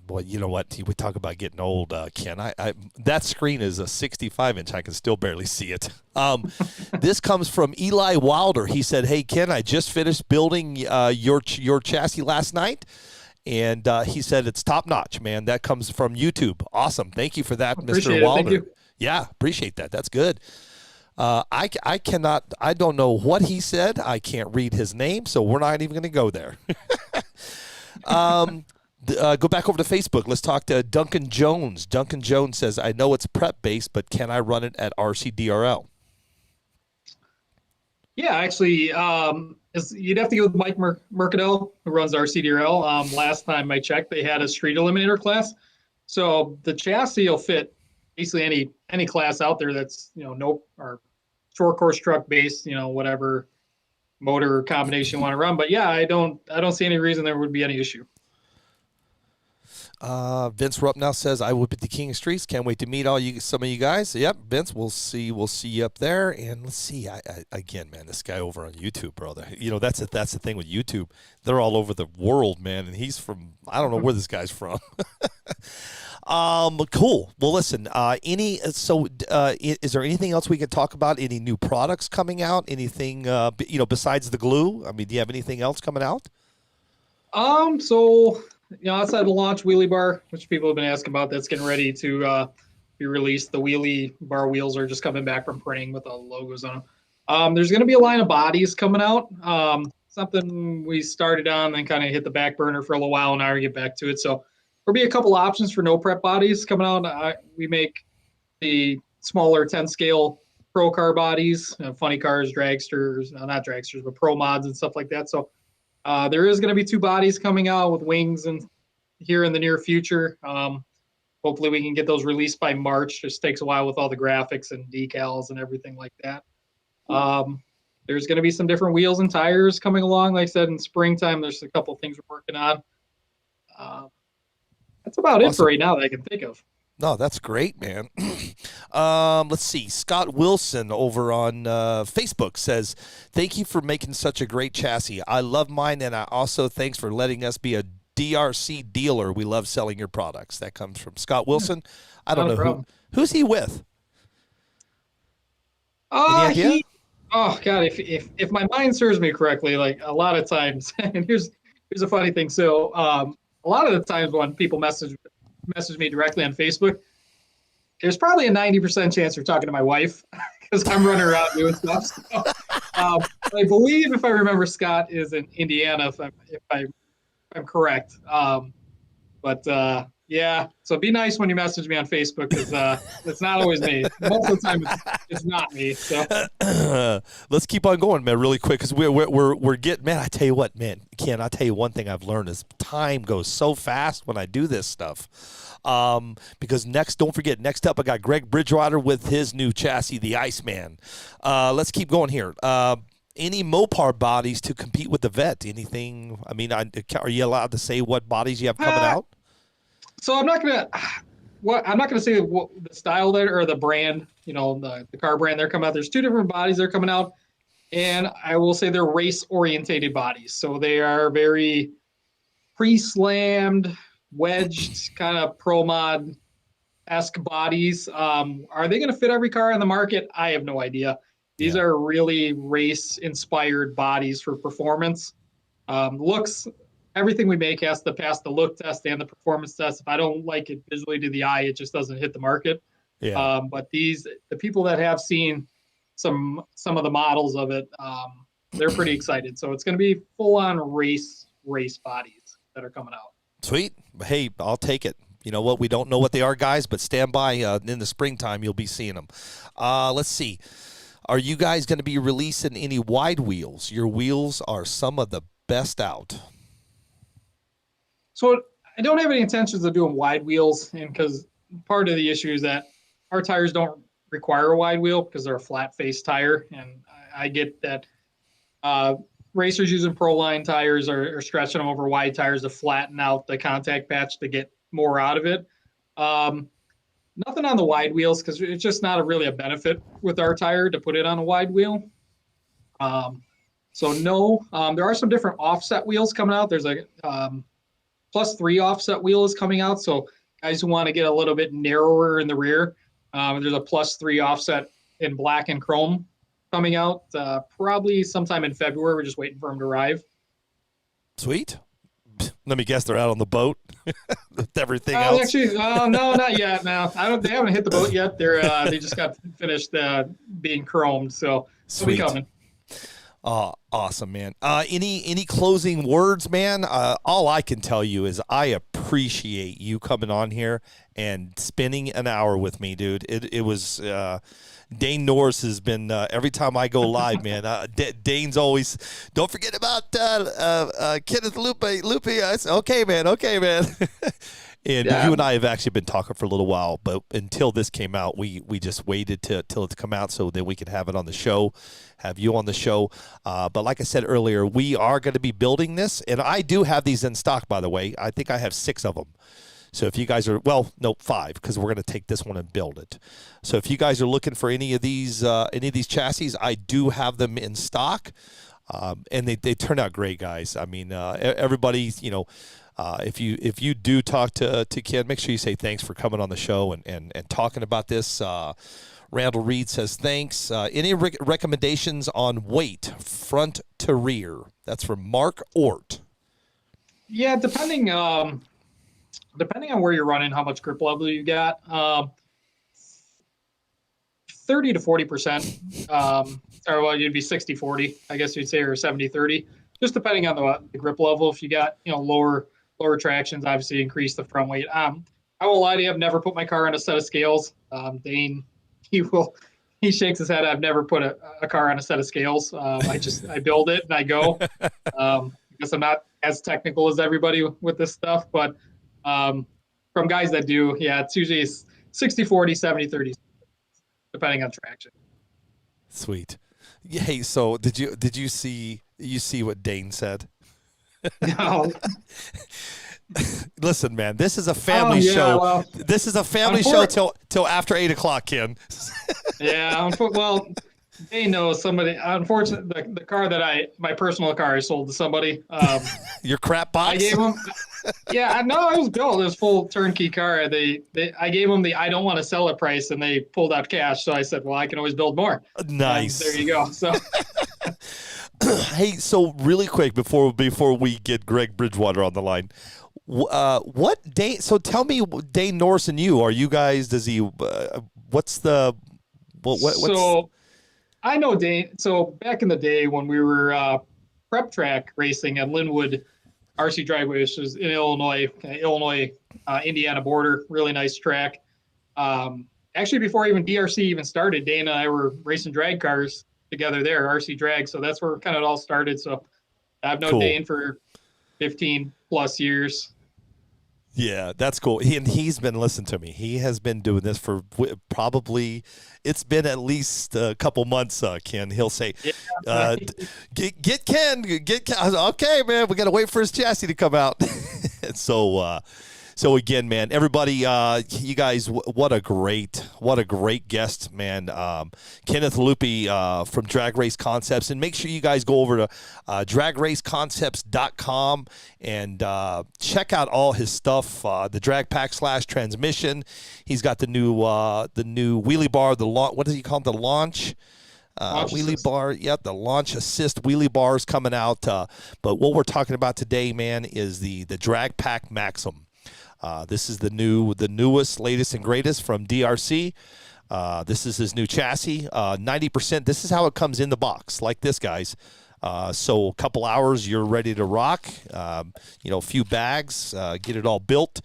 Boy, you know what? We talk about getting old, Ken. That screen is a 65-inch. I can still barely see it. This comes from Eli Wilder. He said, "Hey, Ken, I just finished building your chassis last night." And he said it's top notch, man. That comes from YouTube. Awesome. Thank you for that, Mr. Wilder. Thank you. Yeah, appreciate that. That's good. I don't know what he said. I can't read his name, so we're not even going to go there. Go back over to Facebook. Let's talk to Duncan Jones. Duncan Jones says, I know it's prep-based, but can I run it at RCDRL? Yeah, actually, you'd have to go with Mike Mercadell, who runs RCDRL. Last time I checked, they had a street eliminator class. So the chassis will fit basically any class out there that's, or short course truck based, whatever motor combination you want to run. But yeah, I don't see any reason there would be any issue. Vince Rupp now says, I will be the king of streets. Can't wait to meet some of you guys. Yep, Vince, we'll see you up there. And let's see, again, man, this guy over on YouTube, brother. That's the thing with YouTube. They're all over the world, man. And he's from, I don't know where this guy's from. Cool. Well, listen, is there anything else we can talk about? Any new products coming out? Anything, besides the glue? I mean, do you have anything else coming out? So, outside the launch wheelie bar, which people have been asking about, that's getting ready to be released. The wheelie bar wheels are just coming back from printing with the logos on them. There's going to be a line of bodies coming out. Something we started on, then kind of hit the back burner for a little while, and now we get back to it. So there'll be a couple options for no prep bodies coming out. We make the smaller 10 scale pro car bodies, funny cars, dragsters, not dragsters, but pro mods and stuff like that. So there is going to be 2 bodies coming out with wings and here in the near future. Hopefully we can get those released by March. Just takes a while with all the graphics and decals and everything like that. There's going to be some different wheels and tires coming along. Like I said, in springtime, there's a couple of things we're working on. That's about it for right now that I can think of. No, that's great, man. Let's see. Scott Wilson over on Facebook says, thank you for making such a great chassis. I love mine, and I also thanks for letting us be a DRC dealer. We love selling your products. That comes from Scott Wilson. I don't know who's he with. Any idea? Oh God, if my mind serves me correctly, like a lot of times, and here's a funny thing. So a lot of the times when people message me directly on Facebook, there's probably a 90% chance you're talking to my wife because I'm running around doing stuff. So, I believe, if I remember, Scott is in Indiana, if I'm correct. Yeah, Yeah. So be nice when you message me on Facebook because it's not always me. Most of the time, it's not me. So Let's keep on going, man, really quick because we're getting, man. I tell you what, man, Ken. I tell you one thing I've learned is time goes so fast when I do this stuff. Because don't forget, next up I got Greg Bridgewater with his new chassis, the Iceman. Let's keep going here. Any Mopar bodies to compete with the Vet? Anything? I mean, are you allowed to say what bodies you have coming out? So I'm not gonna say the style there or the brand, the car brand they're coming out. There's two different bodies they're coming out, and I will say they're race orientated bodies. So they are very pre-slammed, wedged, kind of pro mod esque bodies. Are they going to fit every car on the market? I have no idea. These are really race inspired bodies for performance. Looks, everything we make has to pass the look test and the performance test. If I don't like it visually to the eye, it just doesn't hit the market. Yeah. But the people that have seen some of the models of it, they're pretty excited. So it's going to be full on race bodies that are coming out. Sweet. Hey, I'll take it. You know what? We don't know what they are, guys, but stand by. In the springtime, you'll be seeing them. Let's see. Are you guys going to be releasing any wide wheels? Your wheels are some of the best out. So I don't have any intentions of doing wide wheels, and because part of the issue is that our tires don't require a wide wheel because they're a flat face tire, and I get that racers using Proline tires are stretching them over wide tires to flatten out the contact patch to get more out of it. Nothing on the wide wheels because it's just not really a benefit with our tire to put it on a wide wheel. So no, there are some different offset wheels coming out. There's a +3 offset wheel is coming out. So guys who want to get a little bit narrower in the rear, there's a +3 offset in black and chrome coming out probably sometime in February. We're just waiting for them to arrive. Sweet. Let me guess, they're out on the boat with everything else. Actually, no, not yet. No, they haven't hit the boat yet. They just got finished being chromed, so they'll be coming. Oh, awesome, man. Any closing words, man? All I can tell you is I appreciate you coming on here and spending an hour with me, dude. It was Dane Norris has been every time I go live, man. Dane's always, don't forget about Kenneth Lupi. I said, okay, man. And you and I have actually been talking for a little while, but until this came out, we just waited till it's come out so that we could have it on the show, have you on the show. But like I said earlier, we are going to be building this, and I do have these in stock, by the way. I think I have 6 of them. So if you guys are, 5, because we're going to take this one and build it. So if you guys are looking for any of these chassis, I do have them in stock, and they turn out great, guys. I mean, everybody, if you do talk to Ken, make sure you say thanks for coming on the show and talking about this. Randall Reed says thanks. Any recommendations on weight, front to rear? That's from Mark Ort. Yeah, depending on where you're running, how much grip level you got, 30 to 40%, or you'd be 60-40, I guess you'd say, or 70-30, just depending on the grip level. If you got lower tractions, obviously increase the front weight. I won't lie to you, I've never put my car on a set of scales. Dane, he shakes his head. I've never put a car on a set of scales. I build it and I go. I guess I'm not as technical as everybody with this stuff, but from guys that do, it's usually 60-40, 70-30, depending on traction. Sweet. Hey, so did you see what Dane said? No. Listen, man, this is a family show. Well, this is a family show till after 8 o'clock, Ken. Yeah. Well, Dane knows somebody. Unfortunately, the car my personal car, I sold to somebody. Your crap box. I gave him. Yeah, no, it was built. It was full turnkey car. I gave them the I don't want to sell it price, and they pulled out cash. So I said, well, I can always build more. Nice. There you go. So. Hey, so really quick before we get Greg Bridgewater on the line, what Dane? So tell me, Dane Norris and you, are you guys? Does he? What's the? What's, so I know Dane. So back in the day when we were prep track racing at Linwood RC Dragway, which is in Illinois, Indiana border. Really nice track. Actually, before even DRC even started, Dana and I were racing drag cars together there, RC Drag. So that's where kind of it all started. So I've known Dane for 15 plus years. Yeah, that's cool. He's been listening to me. He has been doing this for probably, it's been at least a couple months, Ken. He'll say, get Ken. I was, okay, man, we got to wait for his chassis to come out. So again, man, everybody, you guys, what a great guest, man. Kenneth Lupi from Drag Race Concepts. And make sure you guys go over to dragraceconcepts.com and check out all his stuff, the drag pack / transmission. He's got the new wheelie bar, what does he call it, the launch? Wheelie assist. Bar, the launch assist wheelie bars coming out. But what we're talking about today, man, is the drag pack Maxim. This is the newest, latest, and greatest from DRC. This is his new chassis. 90%. This is how it comes in the box, like this, guys. So a couple hours, you're ready to rock. A few bags, get it all built,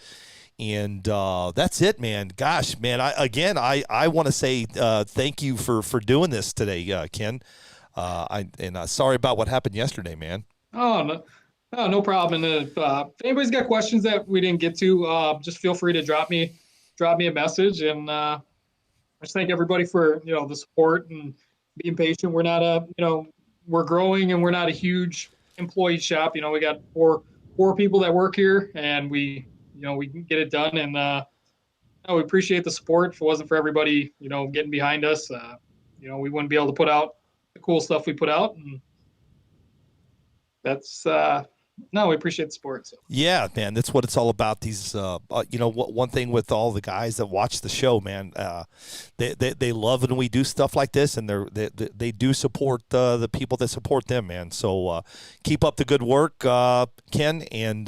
and that's it, man. Gosh, man. I want to say thank you for doing this today, Ken. Sorry about what happened yesterday, man. Oh no. Oh, no problem. And if anybody's got questions that we didn't get to, just feel free to drop me a message. And I just thank everybody for the support and being patient. We're not we're growing and we're not a huge employee shop. We got four people that work here, and we can get it done. And we appreciate the support. If it wasn't for everybody getting behind us, we wouldn't be able to put out the cool stuff we put out. And that's we appreciate the support. So. Yeah, man, that's what it's all about. These, one thing with all the guys that watch the show, man, they love when we do stuff like this, and they do support the people that support them, man. So keep up the good work, Ken. And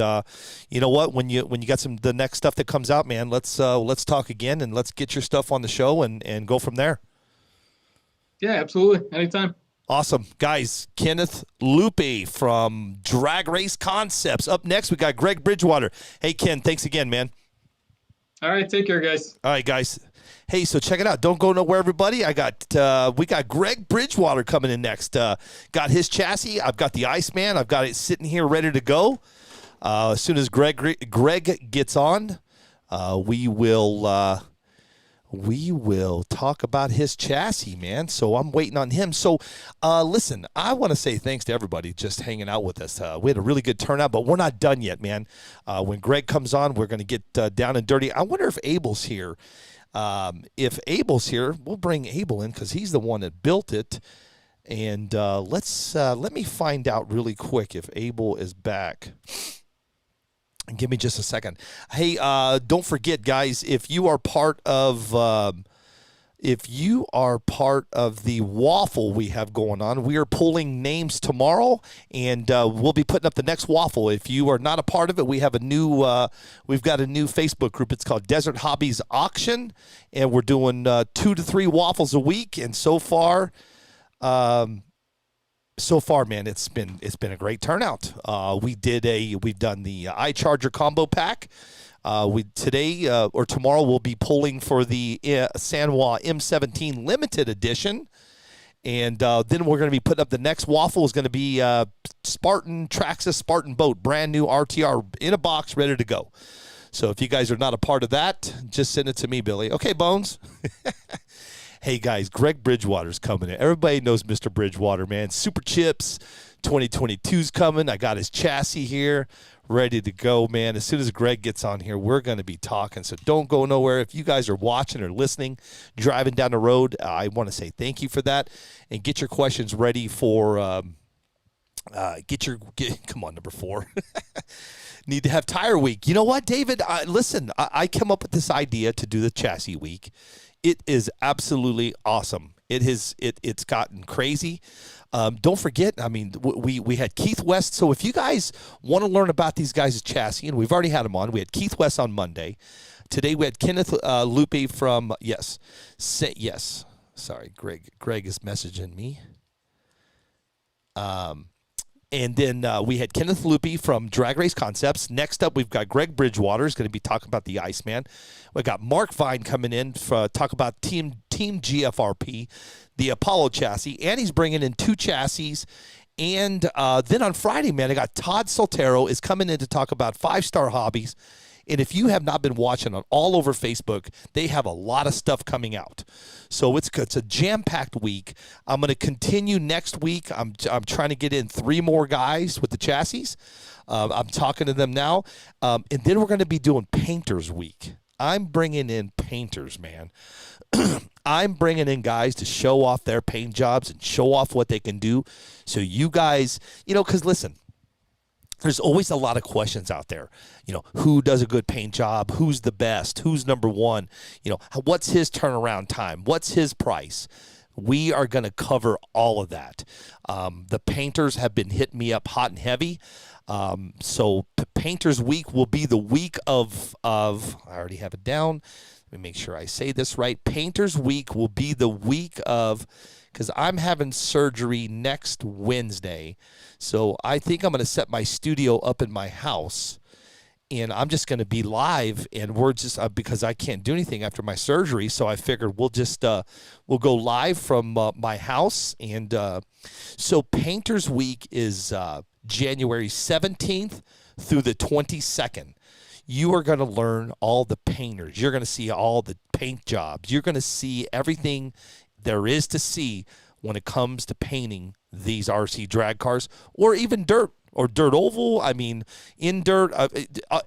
you know what? When you got the next stuff that comes out, man, let's talk again and let's get your stuff on the show and go from there. Yeah, absolutely, anytime. Awesome. Guys, Kenneth Lupi from Drag Race Concepts. Up next, we got Greg Bridgewater. Hey, Ken, thanks again, man. All right, take care, guys. All right, guys. Hey, so check it out. Don't go nowhere, everybody. We got Greg Bridgewater coming in next. Got his chassis. I've got the Iceman. I've got it sitting here ready to go. As soon as Greg gets on, we will talk about his chassis, man. So I'm waiting on him. So listen, I want to say thanks to everybody just hanging out with us. We had a really good turnout, but we're not done yet, man. When Greg comes on, we're going to get down and dirty. I wonder if Abel's here. If Abel's here, we'll bring Abel in because he's the one that built it. And let me find out really quick if Abel is back. Give me just a second. Hey, don't forget, guys, if you are part of the waffle we have going on, we are pulling names tomorrow, and we'll be putting up the next waffle. If you are not a part of it, we have we've got a new Facebook group. It's called Desert Hobbies Auction, and we're doing 2 to 3 waffles a week. And so far, man, it's been a great turnout. We've done the iCharger combo pack. Today or tomorrow we'll be pulling for the Sanwa M17 limited edition, and then we're going to be putting up the next waffle is going to be Traxxas Spartan boat, brand new RTR in a box, ready to go. So if you guys are not a part of that, just send it to me, Billy. Okay, Bones. Hey, guys, Greg Bridgewater's coming in. Everybody knows Mr. Bridgewater, man. Superchips 2022's coming. I got his chassis here ready to go, man. As soon as Greg gets on here, we're going to be talking, so don't go nowhere. If you guys are watching or listening, driving down the road, I want to say thank you for that, and get your questions ready for come on, number 4. Need to have tire week. You know what, David? Listen, I come up with this idea to do the chassis week. It is absolutely awesome. It's gotten crazy. Don't forget, I mean, we had Keith West. So if you guys want to learn about these guys' chassis, and we've already had them on, we had Keith West on Monday. Today we had Kenneth Lupi from yes. Sorry, Greg is messaging me. And then we had Kenneth Lupi from Drag Race Concepts. Next up, we've got Greg Bridgewaters going to be talking about the Iceman. We got Mark Vine coming in to talk about Team GFRP, the Apollo chassis, and he's bringing in 2 chassis. And then on Friday, man, I got Todd Soltero is coming in to talk about 5-Star Hobbies. And if you have not been watching on all over Facebook, they have a lot of stuff coming out. So it's a jam-packed week. I'm going to continue next week. I'm trying to get in 3 more guys with the chassis. I'm talking to them now. And then we're going to be doing Painters Week. I'm bringing in painters, man. I'm bringing in guys to show off their paint jobs and show off what they can do. So you guys, because listen, there's always a lot of questions out there. Who does a good paint job? Who's the best? Who's number one? What's his turnaround time? What's his price? We are going to cover all of that. The painters have been hitting me up hot and heavy. So Painters Week will be the week of I already have it down. Let me make sure I say this right. Painters Week will be the week of, because I'm having surgery next Wednesday. So I think I'm going to set my studio up in my house, and I'm just going to be live, and we're just because I can't do anything after my surgery, so I figured we'll just we'll go live from my house. And so Painters Week is January 17th through the 22nd. You are going to learn all the painters. You're going to see all the paint jobs. You're going to see everything there is to see when it comes to painting these RC drag cars, or even dirt or dirt oval. I mean, in dirt,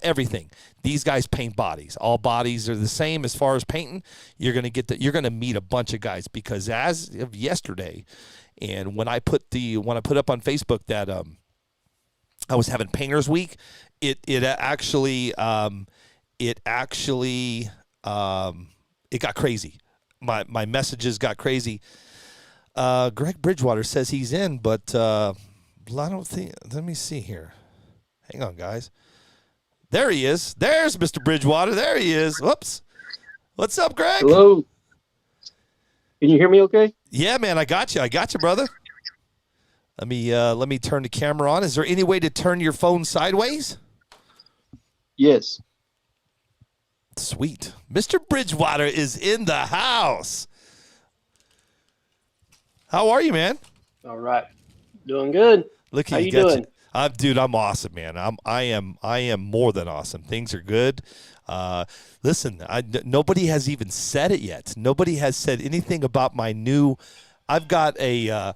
everything. These guys paint bodies. All bodies are the same as far as painting. You're going to you're going to meet a bunch of guys, because as of yesterday, and when I put up on Facebook that I was having Painters Week, it actually got crazy. My messages got crazy. Greg Bridgewater says he's in, but I don't think. Let me see here. Hang on, guys. There he is. There's Mr. Bridgewater. There he is. Whoops. What's up, Greg? Hello. Can you hear me okay? Yeah, man. I got you, brother. Let me turn the camera on. Is there any way to turn your phone sideways? Yes. Sweet. Mr. Bridgewater is in the house. How are you, man? All right. Doing good. Look, how you doing? Dude, I'm awesome, man. I am more than awesome. Things are good. Listen, nobody has even said it yet. Nobody has said anything about my new. I've got a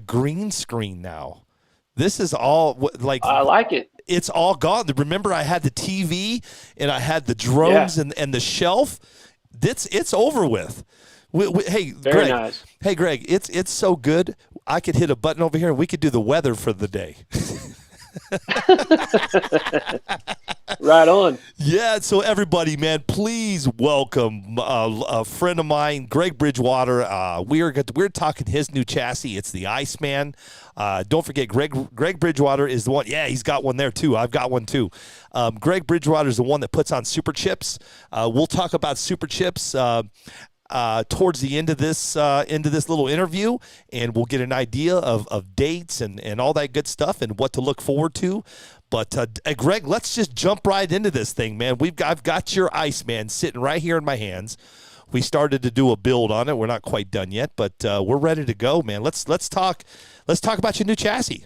green screen now. This is all like. I like it. It's all gone. Remember, I had the TV and I had the drones and the shelf. It's over with. Hey, Very Greg. nice. Hey, Greg. It's so good. I could hit a button over here and we could do the weather for the day. Right on. Yeah, so everybody, man, please welcome a friend of mine, Greg Bridgewater. We're talking his new chassis. It's the Iceman. Don't forget, Greg Bridgewater is the one. Yeah, he's got one there too. I've got one too. Greg Bridgewater is the one that puts on Superchips. We'll talk about Superchips towards the end of this little interview, and we'll get an idea of dates and all that good stuff and what to look forward to. But Greg, let's just jump right into this thing, man. I've got your Iceman sitting right here in my hands. We started to do a build on it. We're not quite done yet, but we're ready to go, man. Let's talk about your new chassis.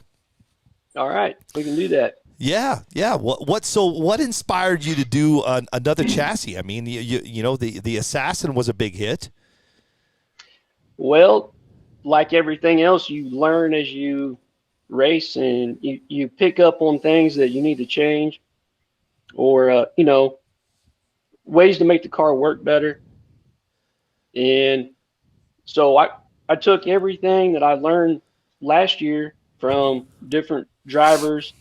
All right, we can do that. Yeah. What inspired you to do another chassis? I mean, you know the Assassin was a big hit. Well, like everything else, you learn as you race, and you pick up on things that you need to change, or ways to make the car work better. And so I took everything that I learned last year from different drivers,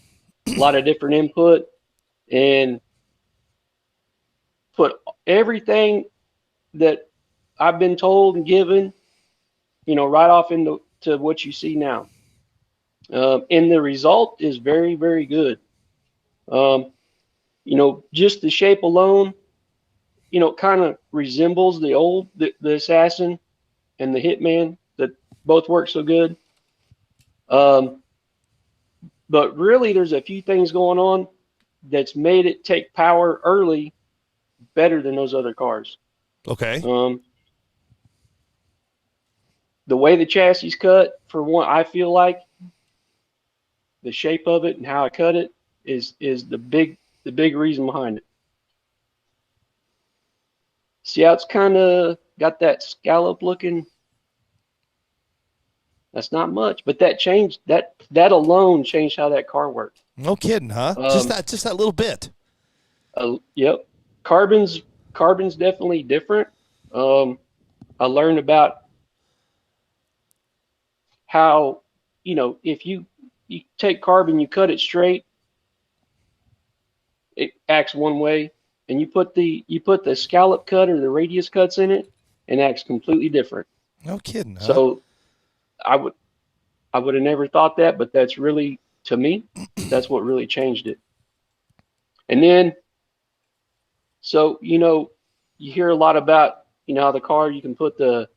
a lot of different input, and put everything that I've been told and given, right off into what you see now. And the result is very, very good. Just the shape alone, kind of resembles the Assassin and the Hitman that both work so good. But really, there's a few things going on that's made it take power early better than those other cars. Okay. The way the chassis cut, for one, I feel like the shape of it and how I cut it is the big reason behind it. See how it's kind of got that scallop looking? That's not much, but that changed, that alone changed how that car worked. No kidding, huh? Just that little bit. Yep. Carbon's definitely different. I learned about how, if you take carbon, you cut it straight, it acts one way, and you put the scallop cut or the radius cuts in it, and acts completely different. No kidding, huh? So I would have never thought that, but that's really, to me, that's what really changed it. And then, so, you hear a lot about, how the car, you can put the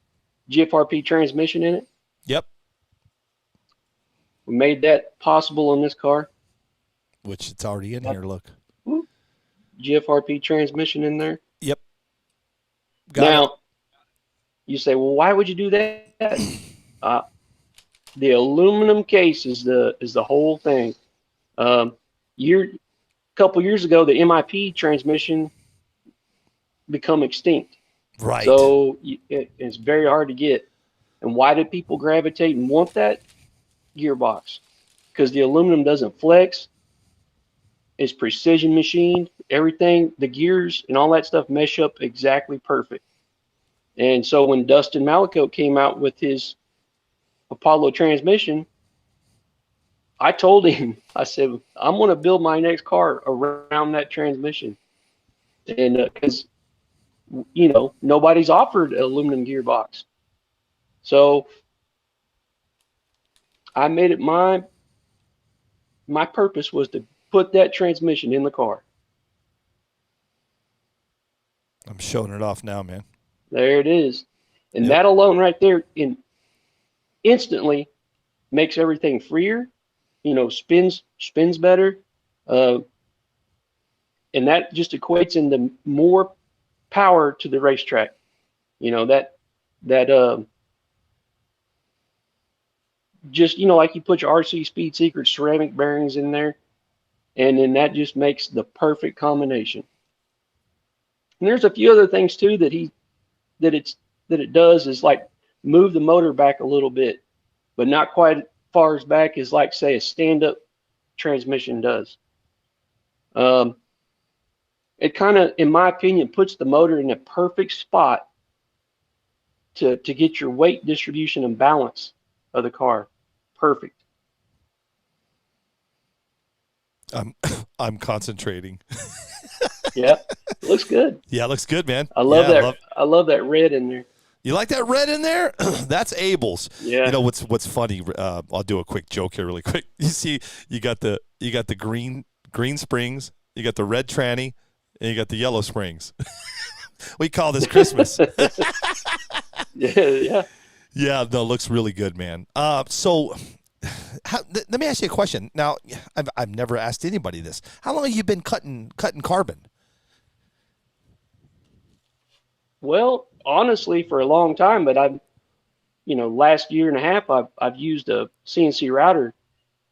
GFRP transmission in it. Yep. We made that possible in this car. Which it's already in here, look. GFRP transmission in there. Yep. Now, you say, well, why would you do that? The aluminum case is the whole thing. A couple years ago, the MIP transmission become extinct. Right. So it's very hard to get. And why did people gravitate and want that gearbox? Because the aluminum doesn't flex. It's precision machined. Everything, the gears and all that stuff mesh up exactly perfect. And so when Dustin Malicote came out with his Apollo transmission, I told him, I said, I'm going to build my next car around that transmission. And because, nobody's offered an aluminum gearbox. So I made it my purpose was to put that transmission in the car. I'm showing it off now, man. There it is. And Yep. that alone right there instantly makes everything freer, spins better. And that just equates into more power to the racetrack. Just, like you put your RC Speed Secret ceramic bearings in there, and then that just makes the perfect combination. And there's a few other things too that it does is like move the motor back a little bit, but not quite as far as back as like say a stand-up transmission does. It kind of, in my opinion, puts the motor in a perfect spot to get your weight distribution and balance of the car perfect. I'm concentrating. Yeah, looks good. Yeah, it looks good, man. I love that. I love that red in there. You like that red in there? That's Abel's. Yeah. You know what's funny? I'll do a quick joke here, really quick. You see, you got the green springs, you got the red tranny, and you got the yellow springs. We call this Christmas. Yeah. Yeah, no, looks really good, man. So, let me ask you a question. Now, I've never asked anybody this. How long have you been cutting carbon? Well, honestly, for a long time, but last year and a half, I've used a CNC router,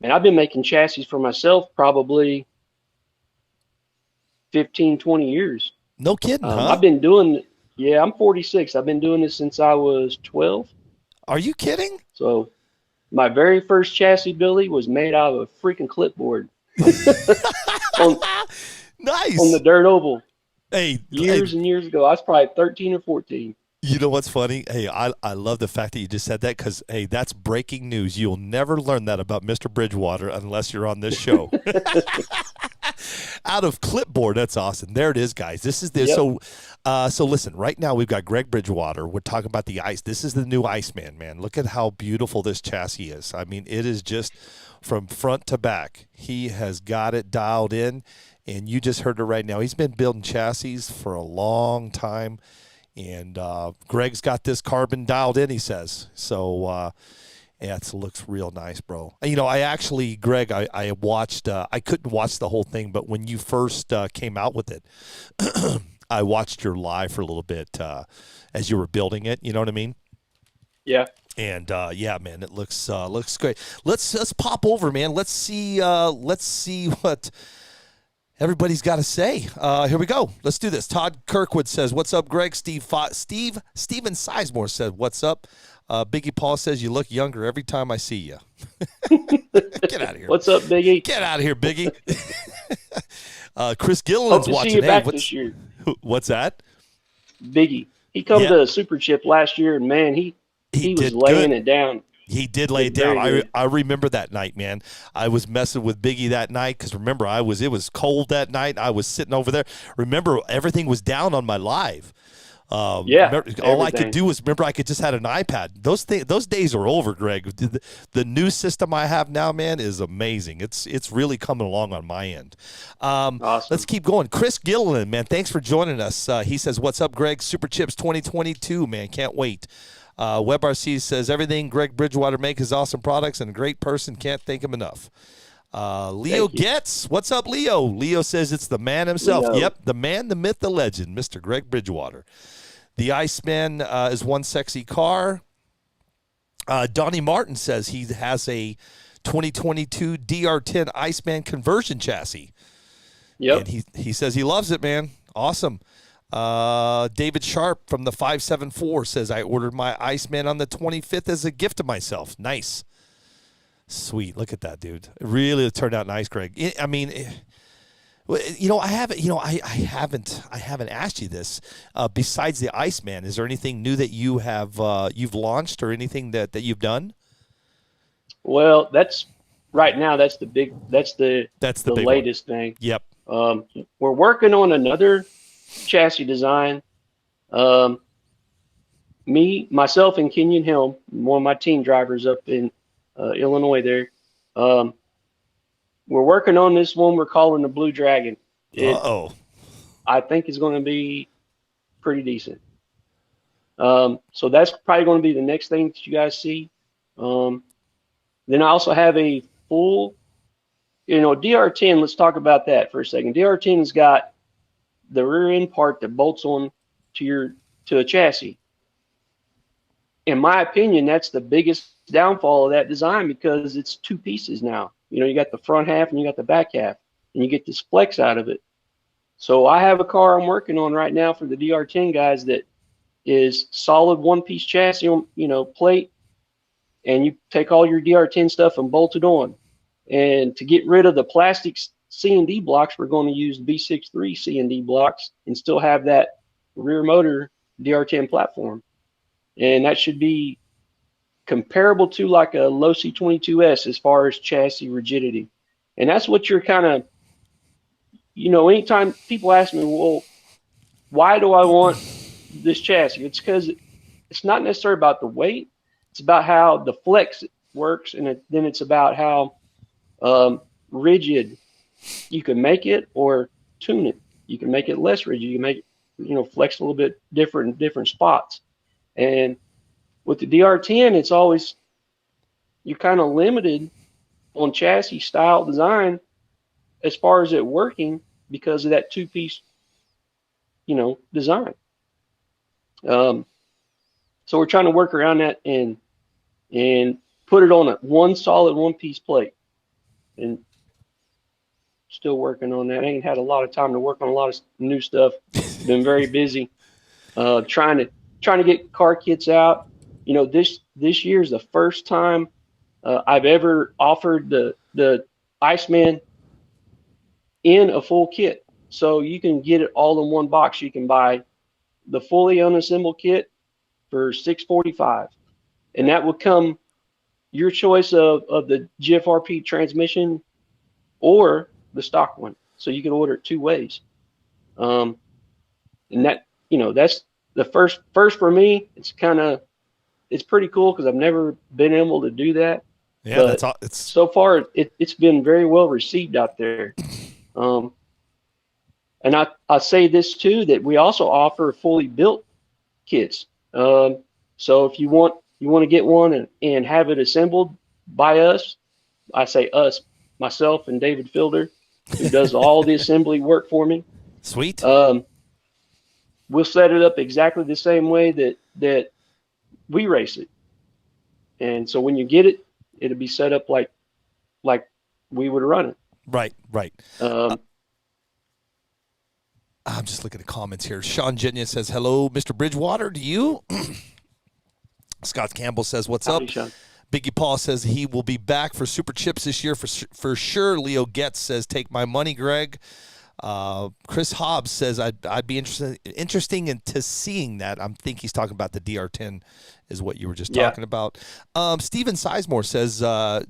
and I've been making chassis for myself probably 15, 20 years. No kidding, huh? I've been doing, I'm 46. I've been doing this since I was 12. Are you kidding? So my very first chassis, Billy, was made out of a freaking clipboard. Nice. On the dirt oval. Hey, years and years ago. I was probably 13 or 14. You know what's funny? Hey, I love the fact that you just said that because, hey, that's breaking news. You'll never learn that about Mr. Bridgewater unless you're on this show. Out of clipboard, that's awesome. There it is, guys. This is this. Yep. So listen. Right now, we've got Greg Bridgewater. We're talking about the ice. This is the new Iceman, man. Look at how beautiful this chassis is. I mean, it is just from front to back. He has got it dialed in, and you just heard it right now. He's been building chassis for a long time. And Greg's got this carbon dialed in, he says. So, Yeah, it looks real nice, bro. You know, I actually, Greg, I watched. I couldn't watch the whole thing, but when you first came out with it, I watched your live for a little bit as you were building it. You know what I mean? Yeah. And yeah, man, it looks great. Let's pop over, man. Let's see what everybody's got to say. Here we go. Let's do this. Todd Kirkwood says, "What's up, Greg?" Steven Sizemore said, "What's up?" Biggie Paul says, "You look younger every time I see you." Get out of here. What's up, Biggie? Get out of here, Biggie. Chris Gilliland's Hope to watching. see you back Hey, this year. What's that? Biggie. He come to Superchip last year, and man, he was laying it down. He did lay it down. I remember that night, man. I was messing with Biggie that night because remember it was cold that night. I was sitting over there. Remember, everything was down on my live. All I could do was remember I could just had an iPad. Those days are over, Greg. The new system I have now, man, is amazing. It's really coming along on my end. Awesome. Let's keep going. Chris Gilliland, man, thanks for joining us. He says, "What's up, Greg? Superchips 2022, man, can't wait." WebRC says, "Everything Greg Bridgewater makes is awesome products and a great person. Can't thank him enough." Leo Getz, what's up, Leo? Leo says it's the man himself. Leo. Yep, the man, the myth, the legend, Mr. Greg Bridgewater. The Iceman is one sexy car. Donnie Martin says he has a 2022 DR10 Iceman conversion chassis. Yep. And he says he loves it, man. Awesome. David Sharp from the 574 says, "I ordered my Iceman on the 25th as a gift to myself." Nice. Sweet. Look at that, dude. It really turned out nice, Greg. I mean, I haven't asked you this. Besides the Iceman, is there anything new that you've launched or anything that you've done? Well, that's right now. That's the big latest thing. Yep. We're working on another chassis design. Myself, and Kenyon Helm, one of my team drivers up in Illinois there. We're working on this one we're calling the Blue Dragon. I think it's going to be pretty decent. So that's probably going to be the next thing that you guys see. Then I also have a full, DR10. Let's talk about that for a second. DR10 has got the rear end part that bolts on to a chassis. In my opinion, that's the biggest downfall of that design because it's two pieces now. You got the front half and you got the back half, and you get this flex out of it. So I have a car I'm working on right now for the DR10 guys that is solid one-piece chassis, plate, and you take all your DR10 stuff and bolt it on. And to get rid of the plastic C&D blocks, we're going to use B63 C&D blocks and still have that rear motor DR10 platform. And that should be comparable to like a low C22S as far as chassis rigidity. And that's what you're kind of, anytime people ask me, well, why do I want this chassis? It's because it's not necessarily about the weight. It's about how the flex works. And then it's about how rigid you can make it or tune it. You can make it less rigid. You can make it, flex a little bit different in different spots. And with the DR10, it's always, you're kind of limited on chassis style design as far as it working because of that two-piece, design. So we're trying to work around that and put it on one solid one-piece plate. And still working on that. I ain't had a lot of time to work on a lot of new stuff. Been very busy trying to get car kits out. This year is the first time I've ever offered the Iceman in a full kit. So you can get it all in one box. You can buy the fully unassembled kit for $645, and that will come your choice of the GFRP transmission or the stock one. So you can order it two ways. And that, that's the first for me. It's pretty cool because I've never been able to do that. Yeah, but so far it's been very well received out there. And I say this too, that we also offer fully built kits. So if you want you want to get one and have it assembled by us. I say us, myself and David Fielder, who does all the assembly work for me. Sweet. We'll set it up exactly the same way that we race it. And so when you get it, it'll be set up like we would run it. Right. I'm just looking at comments here. Sean Jenya says, hello, Mr. Bridgewater, to you. Scott Campbell says, what's Howdy, up? Sean. Biggie Paul says he will be back for Superchips this year for sure. Leo Getz says, take my money, Greg. Chris Hobbs says, I'd be interesting into seeing that. I think he's talking about the DR10 is what you were just talking about. Steven Sizemore says, do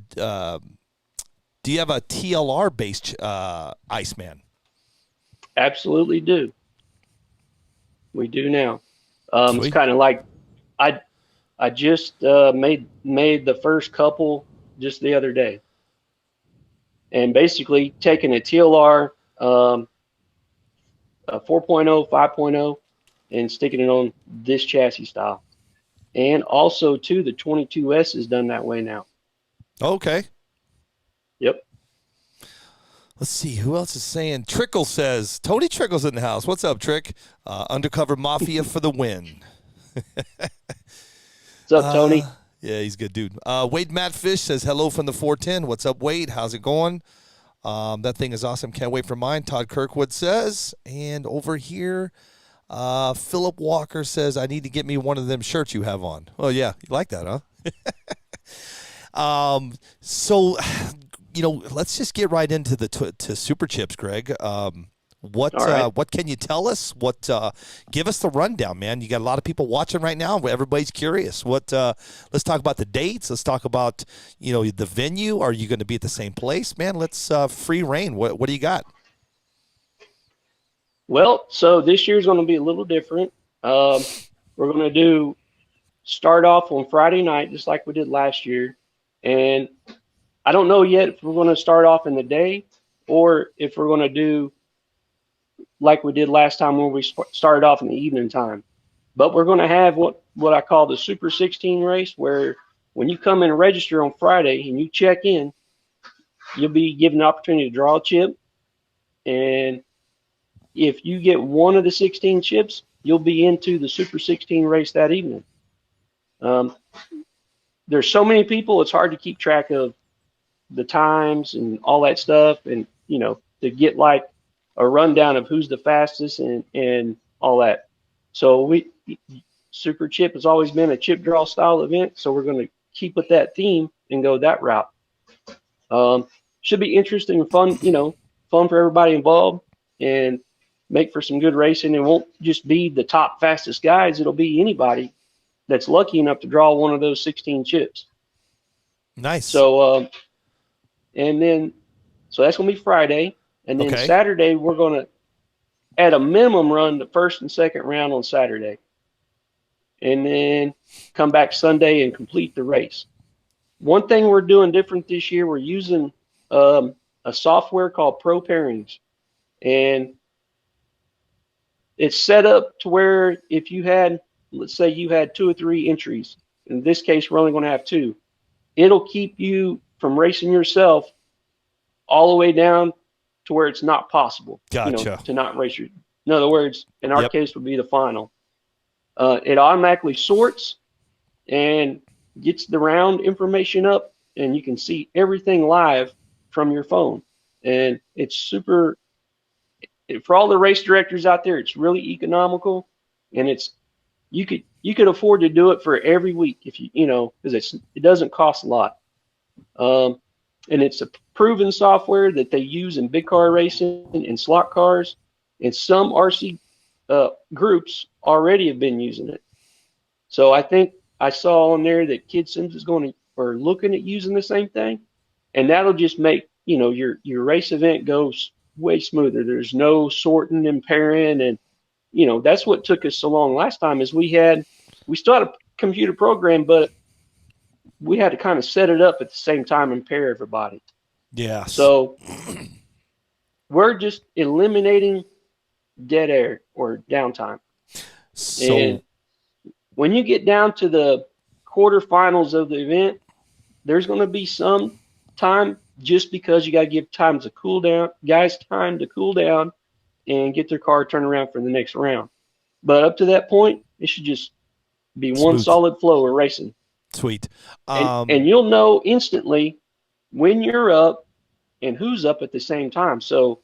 you have a TLR-based Iceman? Absolutely do. We do now. It's kind of like I just made the first couple just the other day, and basically taking a TLR, a 4.0, 5.0, and sticking it on this chassis style, and also too the 22S is done that way now. Okay. Yep. Let's see, who else is saying? Trickle says, Tony Trickle's in the house. What's up, Trick? Undercover Mafia for the win. What's up, Tony? Yeah, he's a good dude. Wade Matt Fish says, hello from the 410. What's up, Wade? How's it going? That thing is awesome. Can't wait for mine. Todd Kirkwood says. And over here, Philip Walker says, I need to get me one of them shirts you have on. Oh, yeah. You like that, huh? So, let's just get right into to Superchips, Greg. What can you tell us? Give us the rundown, man. You got a lot of people watching right now. Everybody's curious. Let's talk about the dates. Let's talk about, the venue. Are you going to be at the same place, man? Let's free reign. What do you got? Well, so this year's going to be a little different. We're going to start off on Friday night, just like we did last year. And I don't know yet if we're going to start off in the day or if we're going to do like we did last time when we started off in the evening time. But we're going to have what I call the Super 16 race, where when you come in and register on Friday and you check in, you'll be given an opportunity to draw a chip. And if you get one of the 16 chips, you'll be into the Super 16 race that evening. There's so many people, it's hard to keep track of the times and all that stuff, and to get like a rundown of who's the fastest and all that. So Super Chip has always been a chip draw style event, so we're going to keep with that theme and go that route. Should be interesting and fun, fun for everybody involved, and make for some good racing. It won't just be the top fastest guys, it'll be anybody that's lucky enough to draw one of those 16 chips. Nice. So so that's going to be Friday. And then Saturday, we're going to, at a minimum, run the first and second round on Saturday. And then come back Sunday and complete the race. One thing we're doing different this year, we're using a software called Pro Pairings. And it's set up to where if you had, let's say you had 2 or 3 entries. In this case, we're only going to have 2. It'll keep you from racing yourself all the way down to where it's not possible, to not race your. In other words, in our case, would be the final. It automatically sorts and gets the round information up, and you can see everything live from your phone. And it's super. For all the race directors out there, it's really economical, and you could afford to do it for every week if because it doesn't cost a lot. And it's a proven software that they use in big car racing and slot cars, and some RC groups already have been using it. So I think I saw on there that Kid Sims is looking at using the same thing, and that'll just make your race event goes way smoother. There's no sorting and pairing, and that's what took us so long last time is we still had a computer program, but we had to kind of set it up at the same time and pair everybody. Yeah. So we're just eliminating dead air or downtime. So, and when you get down to the quarterfinals of the event, there's going to be some time just because you got to give time to cool down, guys time to cool down and get their car turned around for the next round. But up to that point, it should just be one Smooth. solid flow of racing. Sweet. And you'll know instantly when you're up and who's up at the same time. So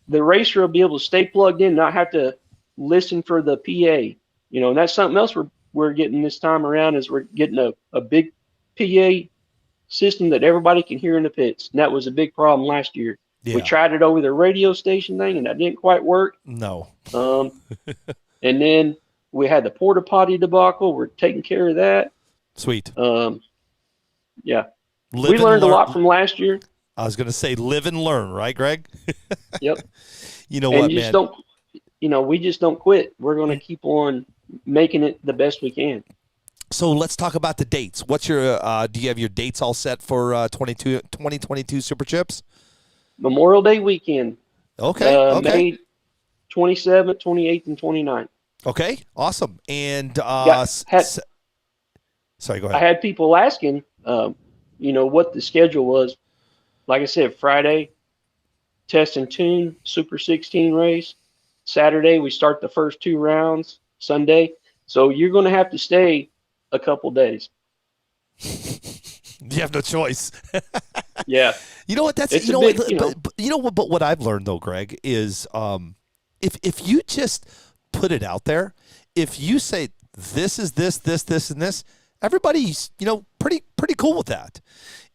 the racer will be able to stay plugged in, not have to listen for the PA. You know, and that's something else we're getting this time around is we're getting a big PA system that everybody can hear in the pits. And that was a big problem last year. Yeah. We tried it over the radio station thing, and that didn't quite work. No. And then we had the porta potty debacle. We're taking care of that. Sweet. Yeah. Live We and learned a learn. lot from last year. I was going to say live and learn, right, Greg? Yep. You know And what, you just man? don't, you know, we just don't quit. We're going to keep on making it the best we can. So let's talk about the dates. What's your? Do you have your dates all set for 2022 Super Chips? Memorial Day weekend. Okay. Okay. May 27th, 28th, and 29th. Okay. Awesome. And sorry, go I ahead. had people asking, you know, what the schedule was. Like I said, Friday, test and tune, Super 16 race. Saturday, we start the first 2 rounds. Sunday. So you're going to have to stay a couple days. You have no choice. Yeah. You know what? That's It's you a know big, what. you know. But you know what? But what I've learned though, Greg, is if you just put it out there, if you say this is this, and this, everybody's pretty cool with that.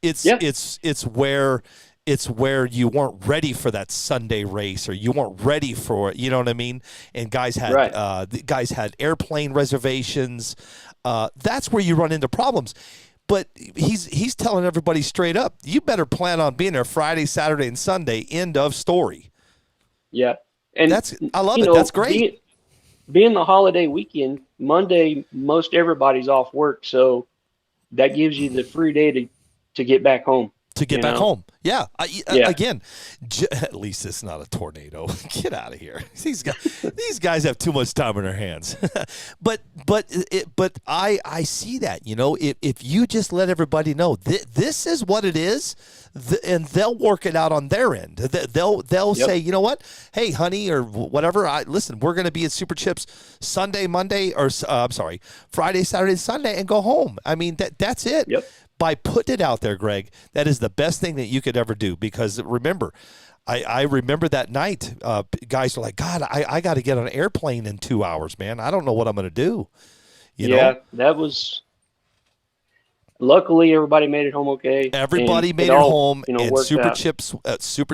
It's where you weren't ready for that Sunday race, or you weren't ready for it. You know what I mean? And guys had guys had airplane reservations. That's where you run into problems. But he's telling everybody straight up, you better plan on being there Friday, Saturday, and Sunday. End of story. Yeah. And I love it. That's great. Being the holiday weekend, Monday, most everybody's off work. So that gives you the free day to get back home. To get back home. Yeah. Again, at least it's not a tornado. Get out of here. These guys have too much time on their hands. but I see that, if you just let everybody know this is what it is, and they'll work it out on their end. They'll say, you know what? Hey, honey, or whatever. Listen, we're going to be at Super Chips Sunday, Monday, or Friday, Saturday, Sunday, and go home. I mean, that's it. Yep. By putting it out there, Greg, that is the best thing that you could ever do. Because remember, I remember that night, guys were like, God, I got to get on an airplane in 2 hours, man. I don't know what I'm going to do. You know? That was. Luckily, everybody made it home okay. Everybody made it home, and Super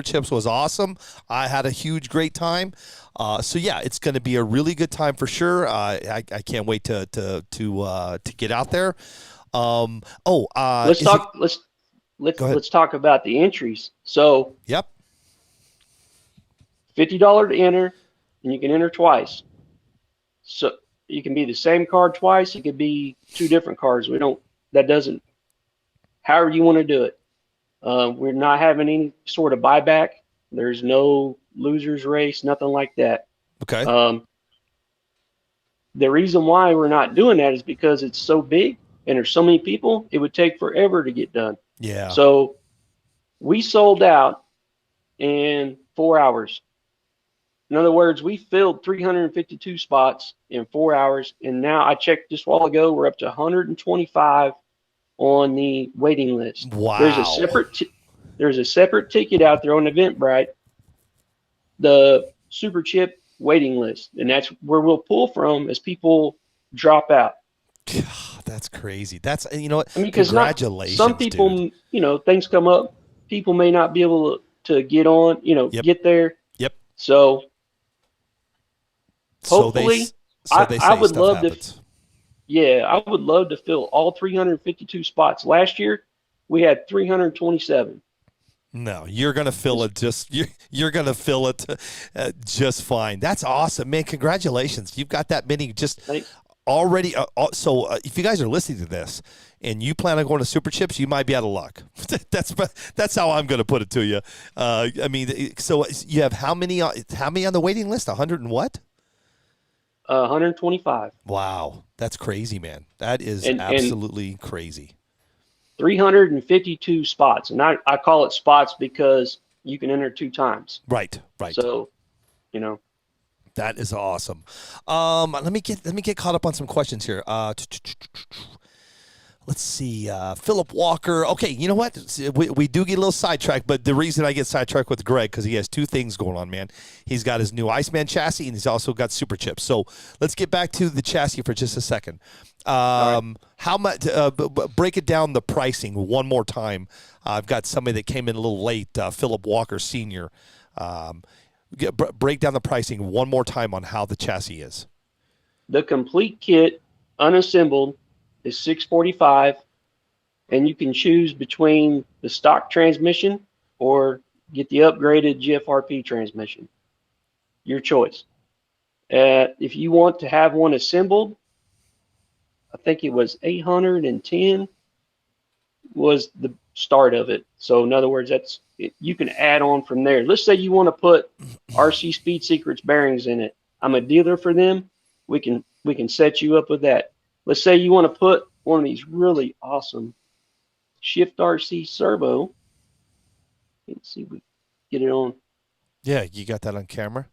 Chips was awesome. I had a great time. So yeah, it's going to be a really good time for sure. I can't wait to get out there. Let's talk about the entries. So yep, $50 to enter, and you can enter twice. So you can be the same card twice. It could be 2 different cards. However you want to do it. We're not having any sort of buyback. There's no losers race, nothing like that. Okay. The reason why we're not doing that is because it's so big and there's so many people, it would take forever to get done. Yeah. So we sold out in 4 hours. In other words, we filled 352 spots in 4 hours. And now I checked just a while ago, we're up to 125 on the waiting list. Wow. There's a separate ticket out there on Eventbrite, the Super Chip waiting list. And that's where we'll pull from as people drop out. That's crazy. That's, what? I mean, congratulations. Some people, dude. Things come up. People may not be able to get on, get there. Yep. So hopefully, I would love happens. I would love to fill all 352 spots. Last year, we had 327. No, you're gonna fill it. You're gonna fill it just fine. That's awesome, man. Congratulations. You've got that many just. Thanks. Already, so if you guys are listening to this and you plan on going to Super Chips, you might be out of luck. That's how I'm going to put it to you. I mean, so you have how many on the waiting list? 100 and what? 125. Wow, that's crazy, man. That is And absolutely crazy. 352 spots. And I call it spots because you can enter 2 times. Right, right. So, That is awesome. Let me get caught up on some questions here. Let's see. Philip Walker. Okay, you know what? We do get a little sidetracked, but the reason I get sidetracked with Greg because he has 2 things going on, man. He's got his new Iceman chassis, and he's also got Superchips. So let's get back to the chassis for just a second. Right. How much? Break it down the pricing one more time. I've got somebody that came in a little late. Philip Walker Sr. Break down the pricing one more time on how the chassis is. The complete kit, unassembled, is $645, and you can choose between the stock transmission or get the upgraded GFRP transmission. Your choice. If you want to have one assembled, I think it was $810 was the start of it. So in other words, you can add on from there. Let's say you want to put RC Speed Secrets bearings in it. I'm a dealer for them. We can set you up with that. Let's say you want to put one of these really awesome Shift RC servo. Let's see if we get it on. Yeah, you got that on camera?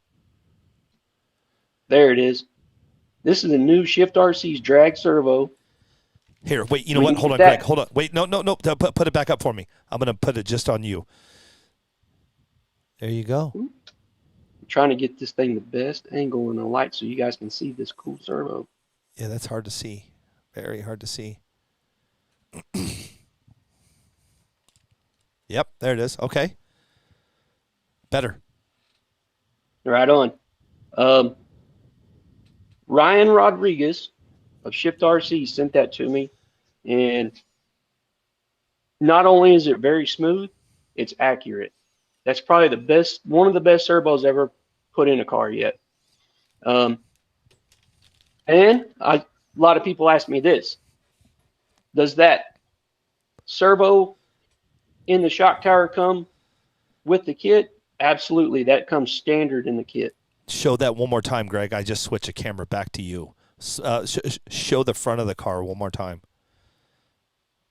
There it is. This is a new Shift RC's drag servo. Here, wait, you know what? Hold on, Greg. Hold on. Wait, no. Put it back up for me. I'm going to put it just on you. There you go. I'm trying to get this thing the best angle in the light so you guys can see this cool servo. Yeah, that's hard to see. Very hard to see. Yep, there it is. Okay. Better. Right on. Ryan Rodriguez of Shift RC sent that to me, and not only is it very smooth, it's accurate. That's probably one of the best servos ever put in a car yet. And a lot of people ask me this: does that servo in the shock tower come with the kit? Absolutely, that comes standard in the kit. Show that one more time, Greg. I just switched the camera back to you. Show the front of the car one more time.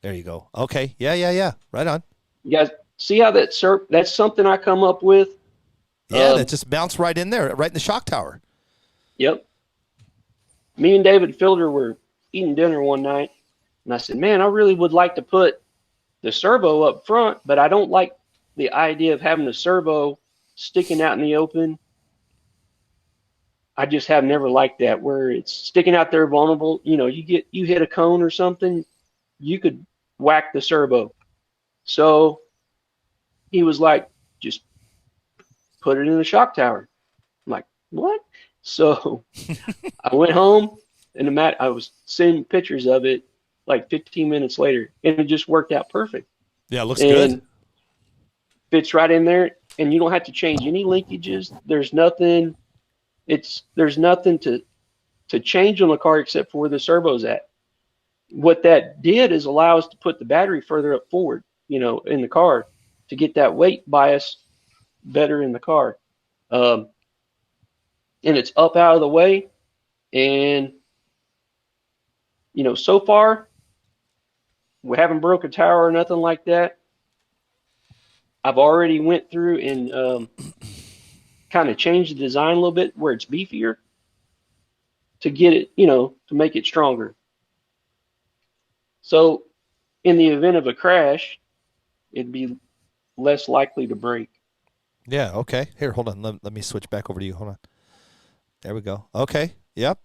There you go. Okay. Yeah. Right on. You guys see how that's something I come up with? Yeah, that just mounts right in there, right in the shock tower. Yep. Me and David Fielder were eating dinner one night, and I said, man, I really would like to put the servo up front, but I don't like the idea of having the servo sticking out in the open. I just have never liked that, where it's sticking out there vulnerable. You hit a cone or something, you could whack the servo. So he was like, just put it in the shock tower. I'm like, what? So I went home, and I was sending pictures of it like 15 minutes later, and it just worked out perfect. Yeah, it looks good. Fits right in there, and you don't have to change any linkages. There's nothing to change on the car except for where the servo's at. What that did is allow us to put the battery further up forward, in the car, to get that weight bias better in the car. And it's up out of the way. And, so far, we haven't broke a tower or nothing like that. I've already went through and kind of changed the design a little bit where it's beefier to get it, to make it stronger. So in the event of a crash, it'd be less likely to break. Yeah, okay. Here, hold on. Let me switch back over to you. Hold on. There we go. Okay. Yep.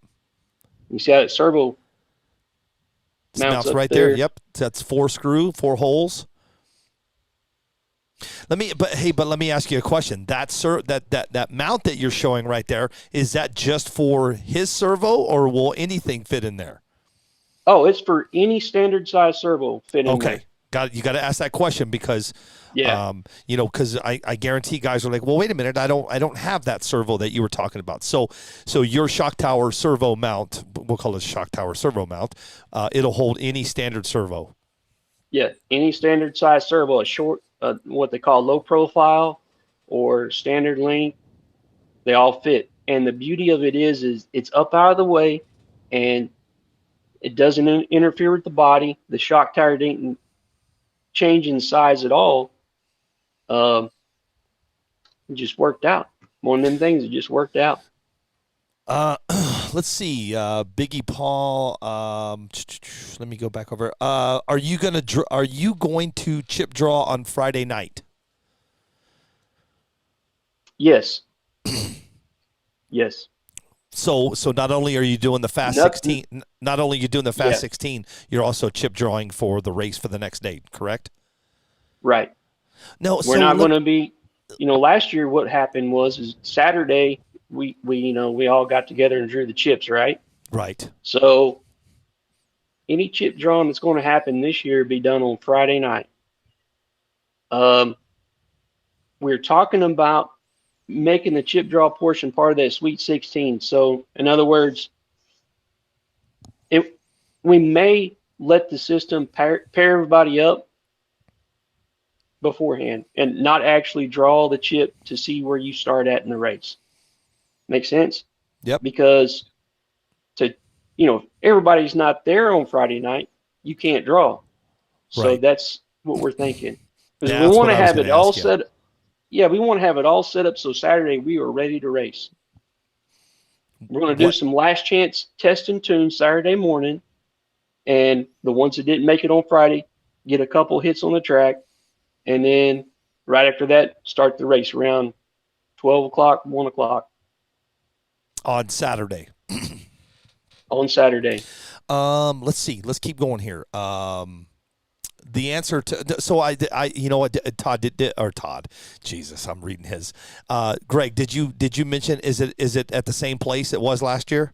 You see how that servo mounts right there. Yep. That's 4 holes. Let me ask you a question. That mount that you're showing right there, is that just for his servo, or will anything fit in there? Oh, it's for any standard size servo fit in there. Okay. You got to ask that question because because I guarantee guys are like, well, wait a minute, I don't have that servo that you were talking about. So your shock tower servo mount, we'll call it a shock tower servo mount, it'll hold any standard servo. Yeah, any standard size servo, a short, what they call low profile or standard length, they all fit. And the beauty of it is it's up out of the way, and it doesn't interfere with the body. The shock tower didn't change in size at all. It just worked out. One of them things that just worked out. Let's see, Biggie Paul. Let me go back over. Are you going to chip draw on Friday night? Yes. Yes. So not only are you doing the Fast 16, not only are you doing the Fast 16, you're also chip drawing for the race for the next day, correct? Right. No, we're not going to be. Last year what happened is Saturday we all got together and drew the chips, right? Right. So any chip drawing that's going to happen this year be done on Friday night. We're talking about making the chip draw portion part of that Sweet 16. So in other words, we may let the system pair everybody up beforehand and not actually draw the chip to see where you start at in the race. Make sense? Yep. Because if everybody's not there on Friday night, you can't draw. So Right. that's what we're thinking. Because Yeah, we want to that's what I was have it gonna all ask you. set. Yeah, we want to have it all set up so Saturday we are ready to race. We're going to do What- some last chance test and tune Saturday morning, and the ones that didn't make it on Friday get a couple hits on the track, and then right after that start the race around 12 o'clock, 1 o'clock on Saturday. on Saturday. Let's see. Let's keep going here. The answer to you know what Todd. Jesus, I'm reading his. Greg, did you mention is it at the same place it was last year?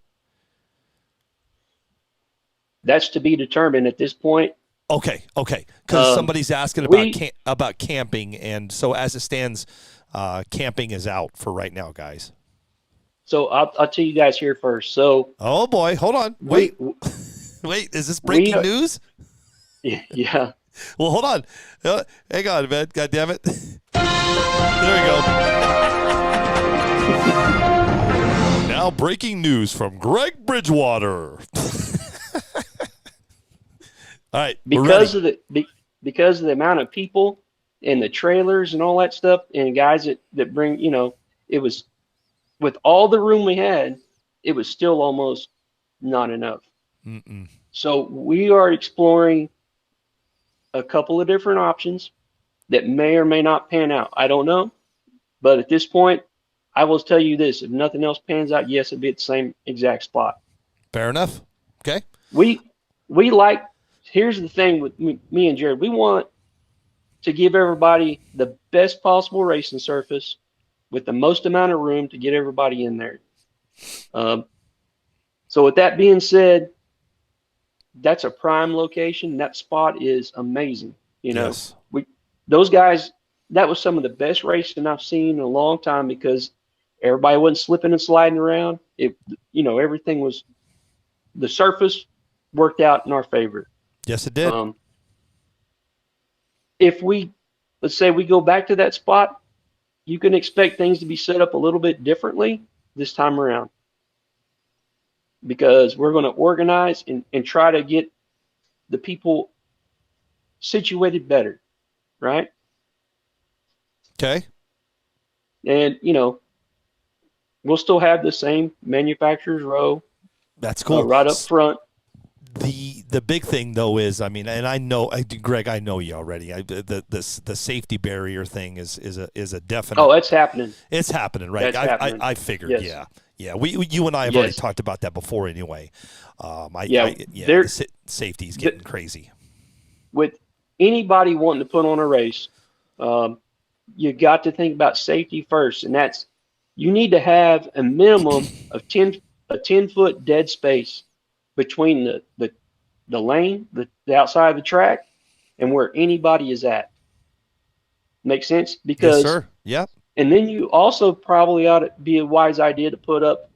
That's to be determined at this point. Okay. Because somebody's asking about camping, and so as it stands, camping is out for right now, guys. So I'll tell you guys here first. So oh boy, hold on, wait, is this breaking news? Yeah. Well, hold on. Hang on, man. God damn it. There we go. Now, breaking news from Greg Bridgewater. All right. Because of the amount of people and the trailers and all that stuff and guys that bring, it was with all the room we had, it was still almost not enough. Mm-mm. So we are exploring a couple of different options that may or may not pan out. I don't know. But at this point, I will tell you this. If nothing else pans out, yes, it'd be at the same exact spot. Fair enough. Okay. We like, here's the thing with me and Jared. We want to give everybody the best possible racing surface with the most amount of room to get everybody in there. So with that being said, that's a prime location. That spot is amazing. Yes. Those guys, that was some of the best racing I've seen in a long time because everybody wasn't slipping and sliding around. Everything was, the surface worked out in our favor. Yes, it did. If let's say we go back to that spot, you can expect things to be set up a little bit differently this time around. Because we're going to organize and try to get the people situated better, right? Okay. And, we'll still have the same manufacturer's row. That's cool. Right up front. The big thing though is, I mean, and I know, Greg, I know you already. The safety barrier thing is a definite. Oh, it's happening. It's happening, right? Happening. I figured. Yes. Yeah. You and I have already talked about that before, anyway. Safety's getting crazy. With anybody wanting to put on a race, you got to think about safety first, and that's you need to have a minimum of 10-foot dead space between the lane, the outside of the track, and where anybody is at. Make sense? Because yes, sir. Yep. And then you also probably ought to be a wise idea to put up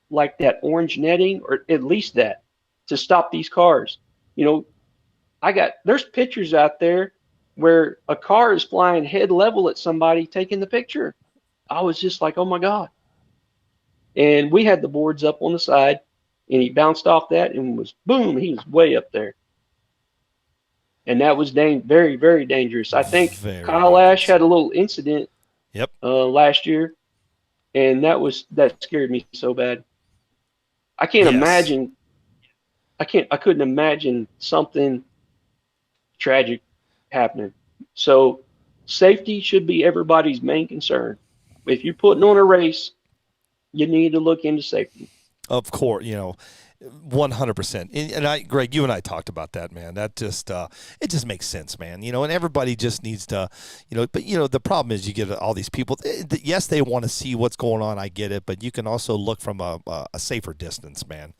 like that orange netting, or at least that, to stop these cars. There's pictures out there where a car is flying head level at somebody taking the picture. I was just like, oh my God. And we had the boards up on the side, and he bounced off that and was boom, he was way up there. And that was very, very dangerous. I think Kyle Ash had a little incident last year, and that scared me so bad. I can't imagine. I couldn't imagine something tragic happening. So safety should be everybody's main concern. If you're putting on a race, you need to look into safety. Of course, 100%. And Greg, you and I talked about that, man. That just it just makes sense, man. And everybody just needs to, but the problem is you get all these people. Yes, they want to see what's going on. I get it, but you can also look from a safer distance, man.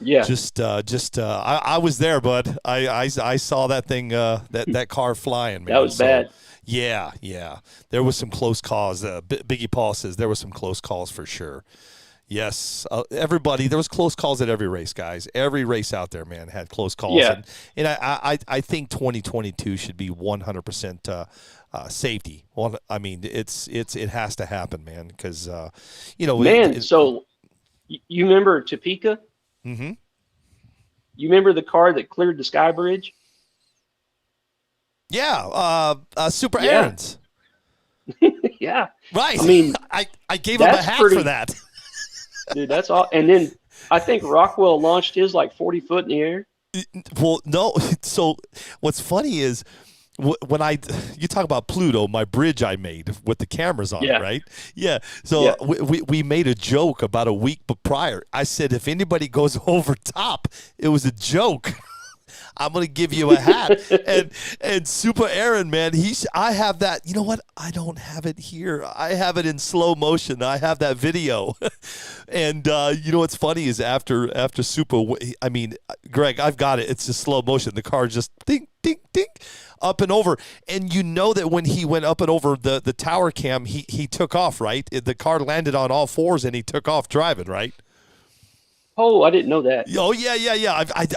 Yeah. I was there, bud. I saw that thing, that car flying, man. That was bad. Yeah. There was some close calls. Biggie Paul says there was some close calls for sure. Yes, everybody. There was close calls at every race, guys. Every race out there, man, had close calls. Yeah. And I think 2022 should be 100% safety. Well, I mean, it has to happen, man, because Man, so you remember Topeka? Mm-hmm. You remember the car that cleared the Sky Bridge? Yeah, Super Aaron's. Yeah. Right. I mean, I gave him a hat for that. Dude, that's all. And then I think Rockwell launched his like 40 foot in the air. Well, no. So what's funny is when you talk about Pluto, my bridge I made with the cameras on it, right? Yeah. So we made a joke about a week prior. I said, if anybody goes over top, it was a joke. I'm gonna give you a hat. and Super Aaron, man, I have that. You know what? I don't have it here. I have it in slow motion. I have that video. And what's funny is after Super, I mean, Greg, I've got it. It's just slow motion. The car just ding, ding, ding, up and over. And you know that when he went up and over the tower cam, he took off, right? The car landed on all fours and he took off driving, right? Oh, I didn't know that. Oh, yeah.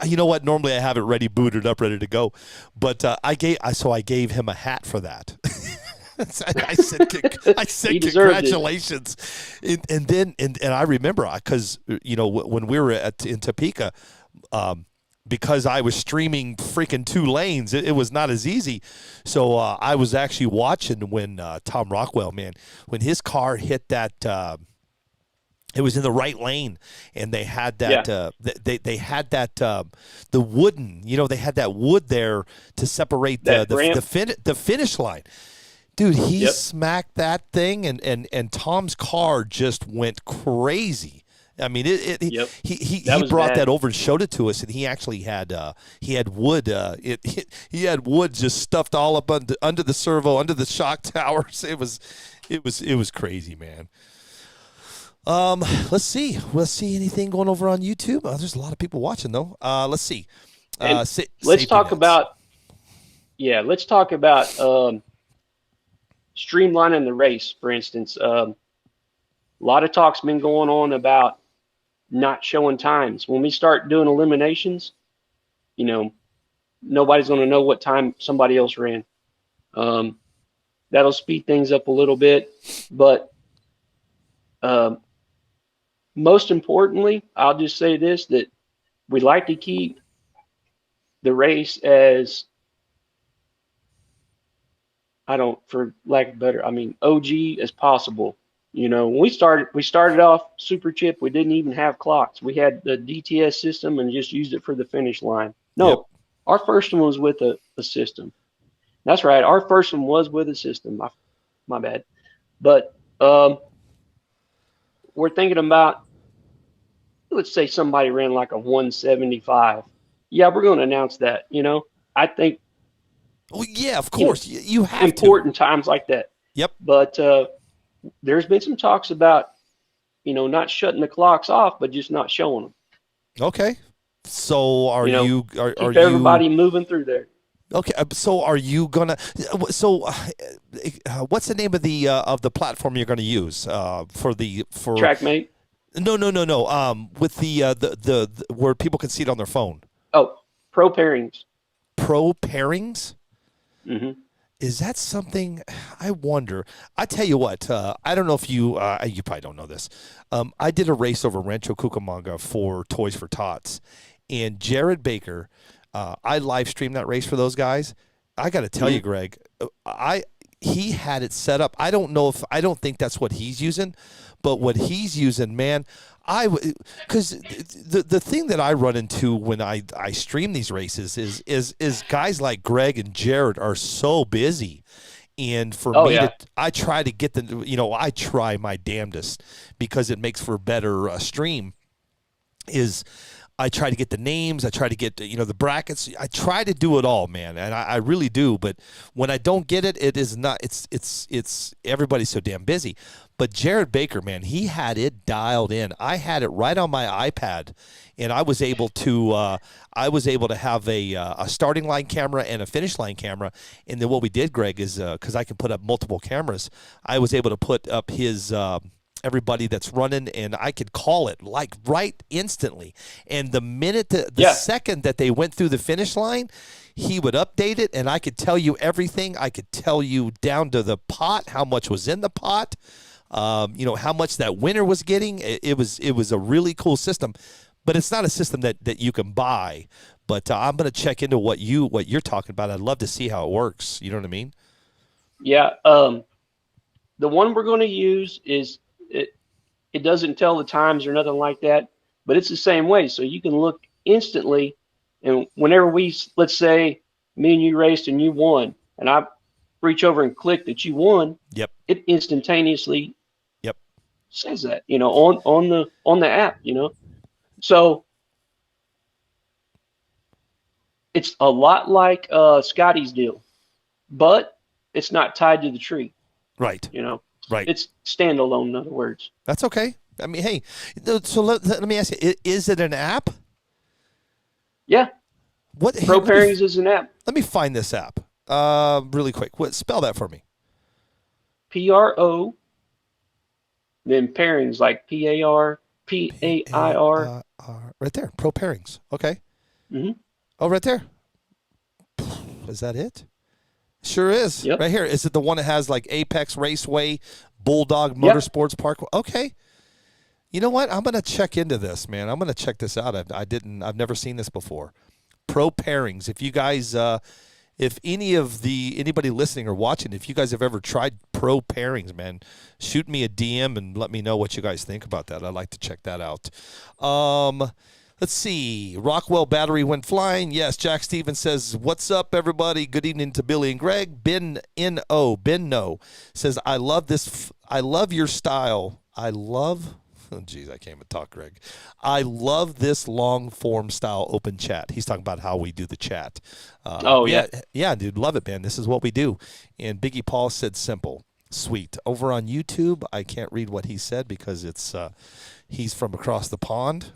You know what? Normally I have it ready, booted up, ready to go. But I gave him a hat for that. I said congratulations. And I remember because, when we were in Topeka, because I was streaming freaking 2 lanes, it was not as easy. So I was actually watching when Tom Rockwell, man, when his car hit that it was in the right lane, and they had that. They had that the wooden. They had that wood there to separate the finish line. Dude, he smacked that thing, and Tom's car just went crazy. I mean, he brought that over and showed it to us, and he actually had wood. He had wood just stuffed all up under the servo, under the shock towers. It was crazy, man. Let's see. We'll see anything going over on YouTube. There's a lot of people watching though. Let's see. Let's talk about streamlining the race, for instance. A lot of talk's been going on about not showing times. When we start doing eliminations, nobody's going to know what time somebody else ran. That'll speed things up a little bit, but most importantly, I'll just say this, that we like to keep the race as, for lack of better, OG as possible. When we started off Superchip, we didn't even have clocks. We had the DTS system and just used it for the finish line. No, Our first one was with a system. That's right. Our first one was with a system. My bad. But we're thinking about, let's say somebody ran like a 175. Yeah, we're going to announce that. I think. Well, yeah, of course. You have important times like that. Yep. But there's been some talks about, not shutting the clocks off, but just not showing them. Okay. So are you? Are keep everybody moving through there? Okay, so are you gonna? So, what's the name of the platform you're gonna use for TrackMate? No. With the where people can see it on their phone. Oh, Pro Pairings. Pro Pairings. Mm-hmm. Is that something? I wonder. I tell you what. I don't know if you probably don't know this. I did a race over Rancho Cucamonga for Toys for Tots, and Jared Baker. I live streamed that race for those guys. I got to tell you, Greg. He had it set up. I don't think that's what he's using, but what he's using, man. Because the thing that I run into when I stream these races is guys like Greg and Jared are so busy, and for me, I try to get I try my damnedest because it makes for a better stream. I try to get the names. I try to get the brackets. I try to do it all, man, and I really do. But when I don't get it, it is not. It's everybody's so damn busy. But Jared Baker, man, he had it dialed in. I had it right on my iPad, and I was able to have a starting line camera and a finish line camera. And then what we did, Greg, is because I can put up multiple cameras, I was able to put up his. Everybody that's running, and I could call it like right instantly. And the second that they went through the finish line, he would update it, and I could tell you everything. I could tell you down to the pot, how much was in the pot, how much that winner was getting. It was a really cool system, but it's not a system that you can buy. But I'm going to check into what you're talking about. I'd love to see how it works. You know what I mean? Yeah. The one we're going to use is. It doesn't tell the times or nothing like that, but it's the same way. So you can look instantly, and whenever let's say me and you raced and you won, and I reach over and click that you won, it instantaneously says that, on the app, So it's a lot like Scotty's deal, but it's not tied to the tree. Right. Right. It's standalone, in other words. That's okay. I mean, hey, so let me ask you, is it an app? Yeah. Pro Pairings is an app. Let me find this app really quick. Spell that for me. PRO, then pairings, like PAIR. Right there, Pro Pairings. Okay. Mm-hmm. Oh, right there. Is that it? Sure is. Yep. Right here. Is it the one that has like Apex Raceway, Bulldog Motorsports Park? Okay. You know what? I'm going to check into this, man. I'm going to check this out. I've never seen this before. Pro Pairings. If you guys, if anybody listening or watching, if you guys have ever tried Pro Pairings, man, shoot me a DM and let me know what you guys think about that. I'd like to check that out. Let's see. Rockwell battery went flying. Yes, Jack Stevens says, "What's up, everybody? Good evening to Billy and Greg." Ben No says, "I love this. I love your style. I love." Oh, geez, I can't even talk, Greg. I love this long form style open chat. He's talking about how we do the chat. Yeah, dude, love it, man. This is what we do. And Biggie Paul said, "Simple, sweet." Over on YouTube, I can't read what he said because it's he's from across the pond.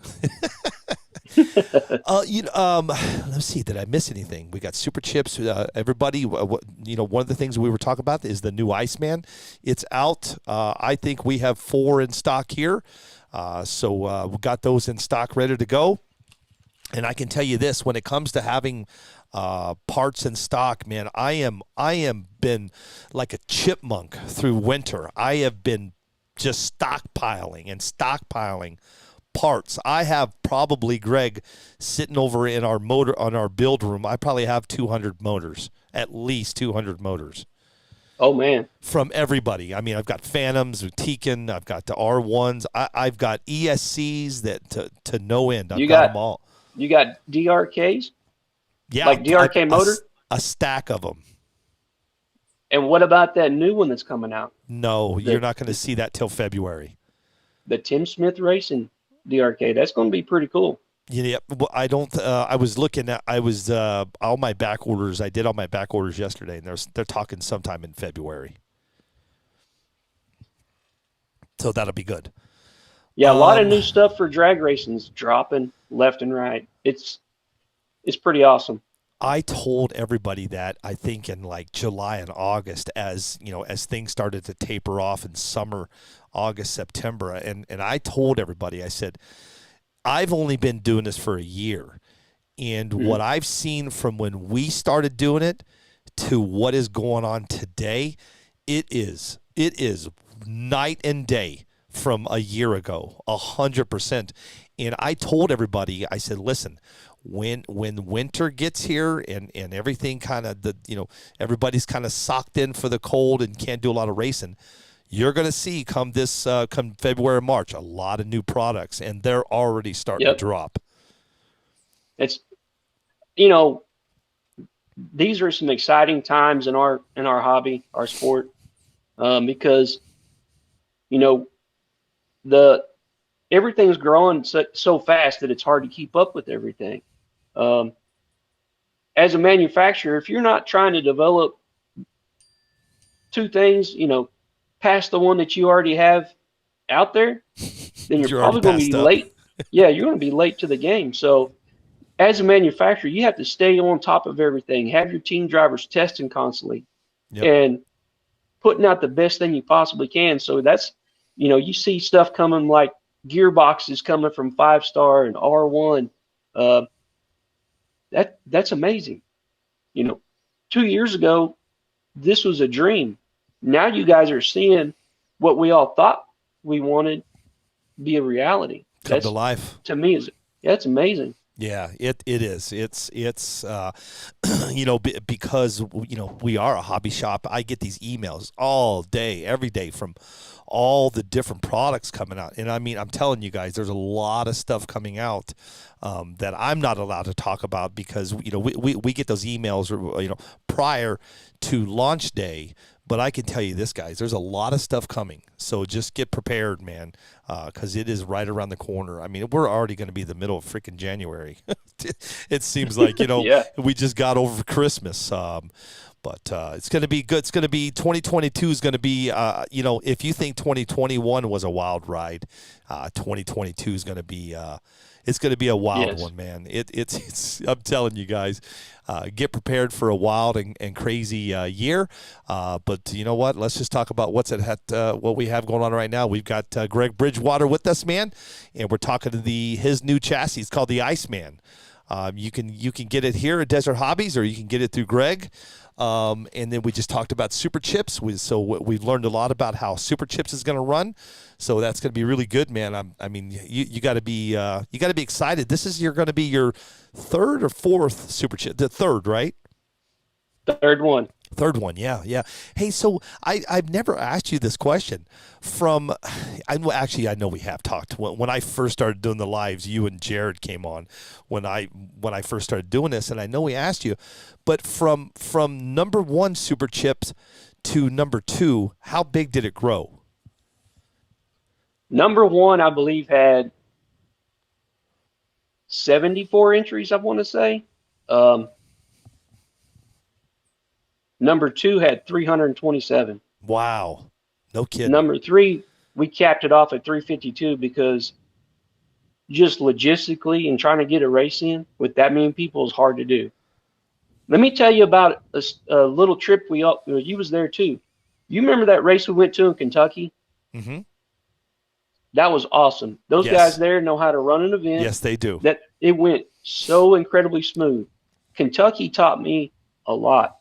Let's see. Did I miss anything? We got Superchips. Everybody, one of the things we were talking about is the new Iceman. It's out. I think we have 4 in stock here. So we got those in stock, ready to go. And I can tell you this: when it comes to having parts in stock, man, I am been like a chipmunk through winter. I have been just stockpiling parts. I have probably, Greg, sitting over in our build room, I probably have 200 motors, at least 200 motors. Oh, man. From everybody. I mean, I've got Phantoms, Utiken, I've got the R1s, I've got ESCs that to no end. I've got them all. You got DRKs? Yeah. Like DRK motor? A stack of them. And what about that new one that's coming out? No, you're not going to see that till February. The Tim Smith Racing DRK. That's going to be pretty cool. Yeah, well, I don't. I was looking at. I was all my back orders. I did all my back orders yesterday, and they're talking sometime in February. So that'll be good. Yeah, a lot of new stuff for drag racing's dropping left and right. It's pretty awesome. I told everybody that, I think, in like July and August, as things started to taper off in summer, August, September, and I told everybody, I said, I've only been doing this for a year, and what I've seen from when we started doing it to what is going on today, it is night and day from a year ago, 100%. And I told everybody, I said, listen, when winter gets here and everything kind of, everybody's kind of socked in for the cold and can't do a lot of racing, you're going to see come February, March, a lot of new products, and they're already starting to drop. It's, these are some exciting times in our hobby, our sport, because, everything's growing so fast that it's hard to keep up with everything. As a manufacturer, if you're not trying to develop two things, past the one that you already have out there, then you're probably going to be late. Yeah, you're going to be late to the game. So as a manufacturer, you have to stay on top of everything, have your team drivers testing constantly, and putting out the best thing you possibly can. So that's, you see stuff coming like gearboxes coming from 5-star and R1. That's amazing. 2 years ago, this was a dream. Now you guys are seeing what we all thought we wanted be a reality. Come to life. To me, it's amazing. Yeah, it is. It's because we are a hobby shop. I get these emails all day, every day from all the different products coming out. And I mean, I'm telling you guys, there's a lot of stuff coming out that I'm not allowed to talk about because we get those emails prior to launch day. But I can tell you this, guys, there's a lot of stuff coming. So just get prepared, man, because it is right around the corner. I mean, we're already going to be the middle of freaking January. It seems like, we just got over Christmas. But it's going to be good. It's going to be 2022 is going to be, if you think 2021 was a wild ride, 2022 is going to be it's going to be a wild one, man. It's I'm telling you guys, get prepared for a wild and crazy year. But you know what? Let's just talk about what we have going on right now. We've got Greg Bridgewater with us, man, and we're talking to his new chassis. It's called the Iceman. You can get it here at Desert Hobbies, or you can get it through Greg. And then we just talked about Superchips. We've learned a lot about how Superchips is going to run. So that's going to be really good, man. You got to be excited. This is going to be your third or fourth Superchip. The third, right? Third one. Third one, yeah. Hey, so I've never asked you this question. I know we have talked. When I first started doing the lives, you and Jared came on when I first started doing this, and I know we asked you, but from number one Superchips to number two, how big did it grow? Number one, I believe, had 74 entries, I want to say. Number two had 327. Wow. No kidding. Number three, we capped it off at 352 because just logistically and trying to get a race in with that many people is hard to do. Let me tell you about a little trip you was there too. You remember that race we went to in Kentucky? Mm-hmm. That was awesome. Those guys there know how to run an event. Yes, they do. That it went so incredibly smooth. Kentucky taught me a lot.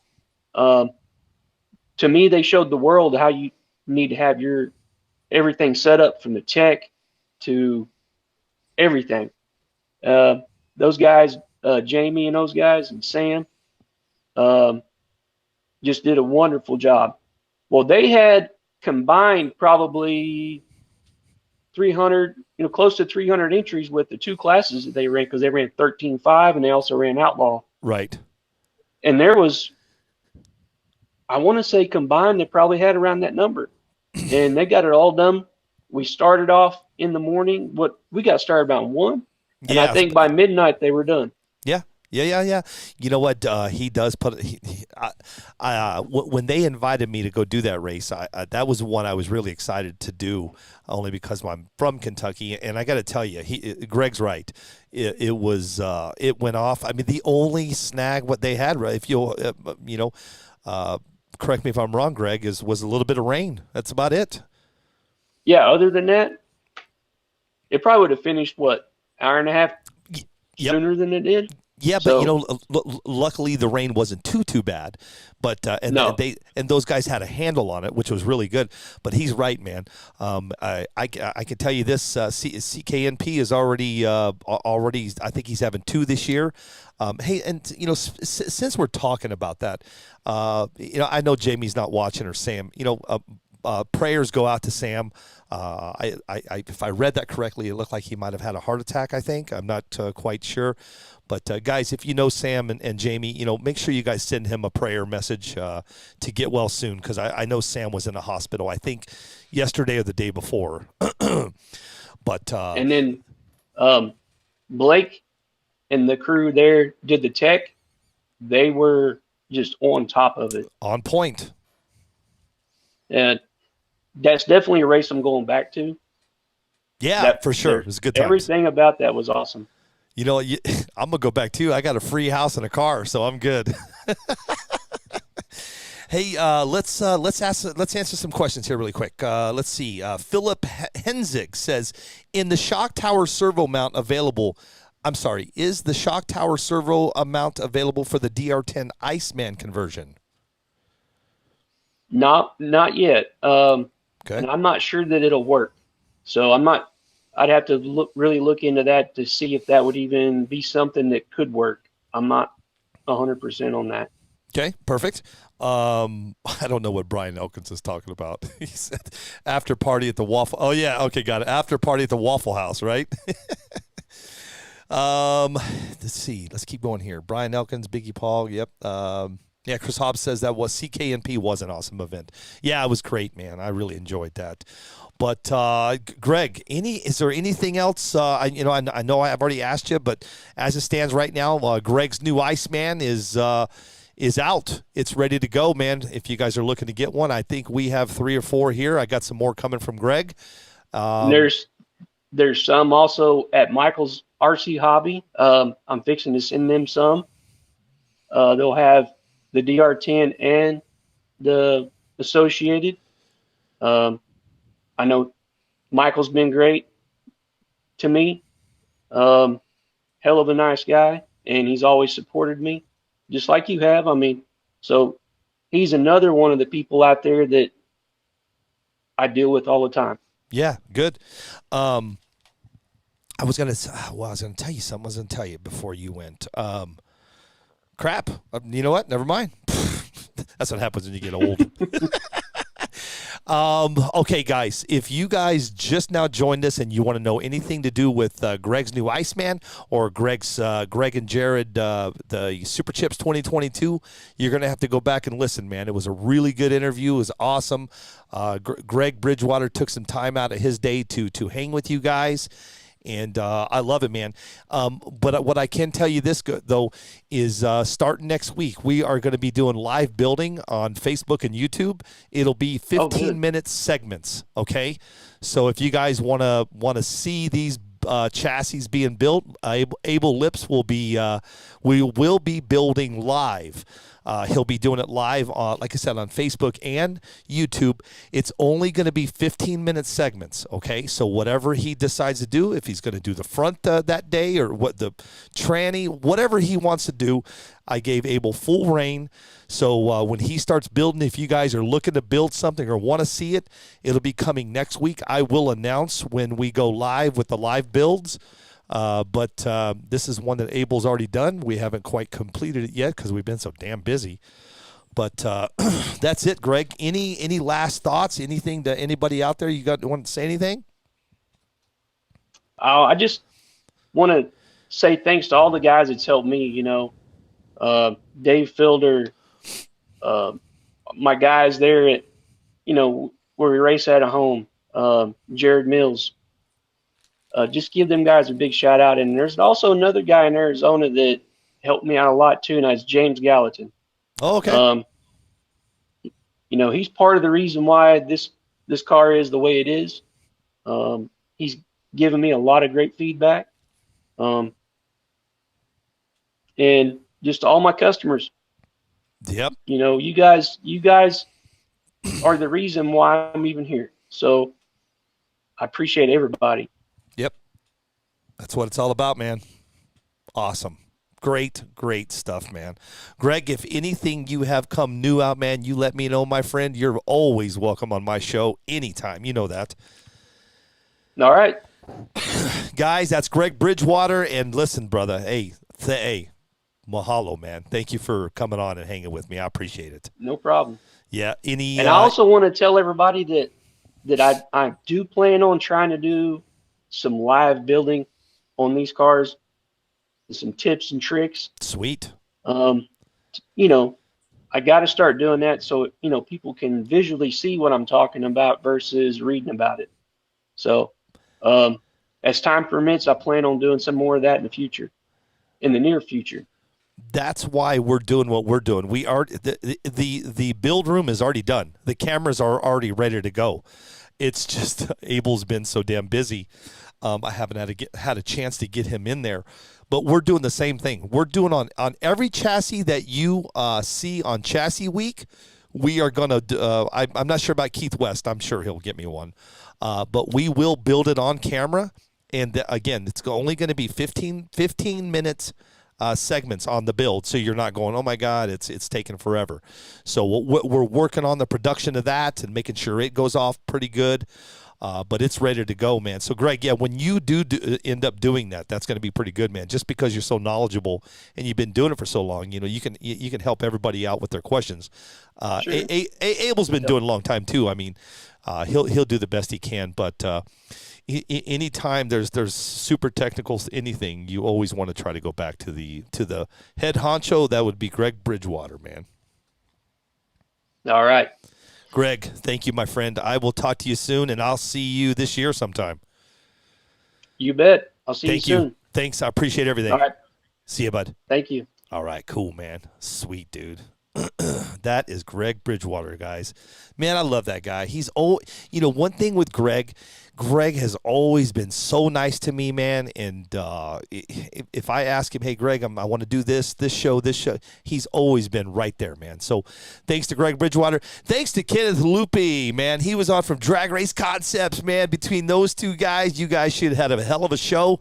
To me, they showed the world how you need to have your everything set up from the tech to everything. Those guys, Jamie and those guys and Sam, just did a wonderful job. Well, they had combined probably 300, close to 300 entries with the two classes that they ran, because they ran 13.5 and they also ran Outlaw. Right. And there was, I want to say combined, they probably had around that number. And they got it all done. We started off in the morning. We got started about 1. And I think by midnight they were done. Yeah. You know what? He does put. When they invited me to go do that race, that was one I was really excited to do, only because I'm from Kentucky. And I got to tell you, Greg's right. It went off. I mean, the only snag what they had, right? If you'll, correct me if I'm wrong, Greg, was a little bit of rain. That's about it. Yeah. Other than that, it probably would have finished hour and a half sooner than it did. Yeah, So, but luckily the rain wasn't too bad. But No. and those guys had a handle on it, which was really good. But he's right, man. I can tell you this: CKNP is already. I think he's having 2 this year. Hey, and since we're talking about that, I know Jamie's not watching, or Sam. Prayers go out to Sam. If I read that correctly, it looked like he might have had a heart attack. I think I'm not quite sure. But guys, if you know Sam and Jamie, make sure you guys send him a prayer message to get well soon, because I know Sam was in a hospital, I think yesterday or the day before. But and then Blake and the crew there did the tech. They were just on top of it. On point. And that's definitely a race I'm going back to. Yeah, for sure. It was good times. Everything about that was awesome. I'm gonna go back too. I got a free house and a car, so I'm good. Hey, let's answer some questions here really quick. Let's see. Philip Henzig says, is the shock tower servo mount available for the DR10 Iceman conversion? Not yet. Okay. And I'm not sure that it'll work. So I'd have to really look into that to see if that would even be something that could work. I'm not 100% on that. Okay, perfect. I don't know what Brian Elkins is talking about. He said after party at the Waffle. Oh yeah, okay, got it. After party at the Waffle House, right? Let's see. Let's keep going here. Brian Elkins, Biggie Paul. Yep. Yeah, Chris Hobbs says that CKNP was an awesome event. Yeah, it was great, man. I really enjoyed that. But Greg, is there anything else? I know I've already asked you, but as it stands right now, Greg's new Iceman is out. It's ready to go, man. If you guys are looking to get one, I think we have 3 or 4 here. I got some more coming from Greg. There's some also at Michael's RC Hobby. I'm fixing to send them some. They'll have the DR10 and the associated. I know Michael's been great to me. Hell of a nice guy, and he's always supported me, just like you have. So he's another one of the people out there that I deal with all the time. Yeah, good. I was gonna tell you something. I was gonna tell you before you went. Crap. You know what? Never mind. That's what happens when you get old. Okay, guys, if you guys just now joined us and you want to know anything to do with Greg's new Iceman or Greg and Jared, the Superchips 2022, you're going to have to go back and listen, man. It was a really good interview. It was awesome. Greg Bridgewater took some time out of his day to hang with you guys. And I love it, man. But what I can tell you this, though, is starting next week, we are going to be doing live building on Facebook and YouTube. It'll be 15-minute segments, okay? So if you guys want to see these chassis being built, Abel Lips we will be building live. He'll be doing it live, like I said, on Facebook and YouTube. It's only going to be 15-minute segments, okay? So whatever he decides to do, if he's going to do the front that day or what the tranny, whatever he wants to do, I gave Abel full reign. So when he starts building, if you guys are looking to build something or want to see it, it'll be coming next week. I will announce when we go live with the live builds. But this is one that Abel's already done. We haven't quite completed it yet because we've been so damn busy. But that's it, Greg. Any last thoughts? Anything to anybody out there? Want to say anything? I just want to say thanks to all the guys that's helped me. Dave Fielder, my guys there at where we race at home, Jared Mills. Just give them guys a big shout out. And there's also another guy in Arizona that helped me out a lot too, and that's James Gallatin. Oh, okay. He's part of the reason why this car is the way it is. He's given me a lot of great feedback. And just to all my customers. Yep. You guys are the reason why I'm even here. So I appreciate everybody. Yep. That's what it's all about, man. Awesome. Great, great stuff, man. Greg, if anything you have come new out, man, you let me know, my friend. You're always welcome on my show anytime. You know that. All right. Guys, that's Greg Bridgewater. And listen, brother, hey, mahalo, man. Thank you for coming on and hanging with me. I appreciate it. No problem. Yeah. And I also want to tell everybody that I do plan on trying to do some live building on these cars, some tips and tricks. Sweet. You know, I got to start doing that so, you know, people can visually see what I'm talking about versus reading about it. So, as time permits, I plan on doing some more of that in the near future. That's why we're doing what we're doing. We are the build room is already done. The cameras are already ready to go. It's just Abel's been so damn busy. I haven't had a chance to get him in there, but we're doing the same thing. We're doing on every chassis that you see on Chassis Week. We are gonna. I'm not sure about Keith West. I'm sure he'll get me one, but we will build it on camera. And again, it's only going to be 15 minutes. Segments on the build, so you're not going, oh my God, it's taking forever. So we're working on the production of that and making sure it goes off pretty good, but it's ready to go, man. So Greg, yeah, when you do end up doing that, that's going to be pretty good, man. Just because you're so knowledgeable and you've been doing it for so long, you know, you can help everybody out with their questions. Sure. Abel's been doing a long time too. I mean, he'll do the best he can, but anytime there's super technicals, anything, you always want to try to go back to the head honcho. That would be Greg Bridgewater, man. All right. Greg, thank you, my friend. I will talk to you soon, and I'll see you this year sometime. You bet. I'll see you soon. Thanks. I appreciate everything. All right. See you, bud. Thank you. All right. Cool, man. Sweet, dude. That is Greg Bridgewater, guys. Man, I love that guy. He's one thing with Greg has always been so nice to me, man. And if I ask him, hey, Greg, I want to do this show, he's always been right there, man. So thanks to Greg Bridgewater. Thanks to Kenneth Lupi, man. He was on from Drag Race Concepts, man. Between those two guys, you guys should have had a hell of a show.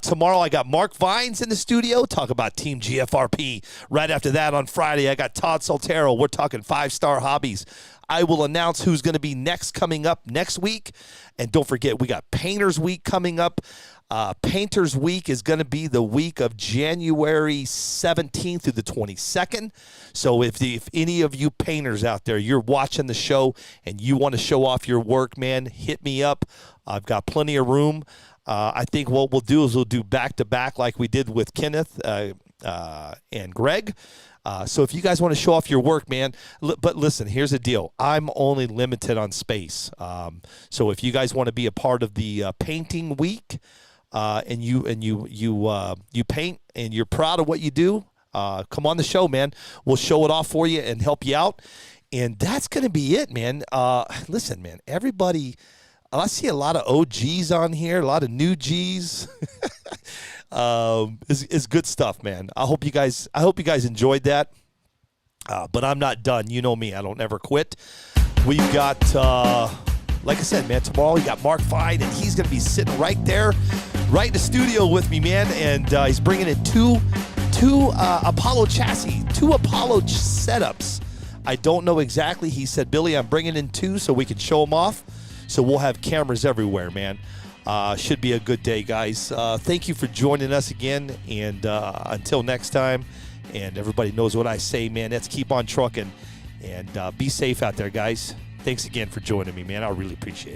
Tomorrow I got Mark Vines in the studio. Talk about Team GFRP. Right after that on Friday, I got Todd Soltero. We're talking 5-star hobbies. I will announce who's going to be coming up next week. And don't forget, we got Painters Week coming up. Painters Week is going to be the week of January 17th through the 22nd. So if any of you painters out there, you're watching the show and you want to show off your work, man, hit me up. I've got plenty of room. I think what we'll do is we'll do back-to-back like we did with Kenneth and Greg. So if you guys want to show off your work, man, but listen, here's the deal. I'm only limited on space. So if you guys want to be a part of the painting week, and you paint and you're proud of what you do, come on the show, man. We'll show it off for you and help you out. And that's going to be it, man. Listen, man, everybody, I see a lot of OGs on here, a lot of new Gs. It's good stuff, man. I hope you guys enjoyed that. But I'm not done. You know me. I don't ever quit. We've got, like I said, man, tomorrow we got Mark Fine, and he's going to be sitting right there, right in the studio with me, man. And he's bringing in two Apollo chassis, two Apollo setups. I don't know exactly. He said, Billy, I'm bringing in 2 so we can show them off. So we'll have cameras everywhere, man. Should be a good day, guys. Thank you for joining us again. And until next time, and everybody knows what I say, man, let's keep on trucking. And be safe out there, guys. Thanks again for joining me, man. I really appreciate it.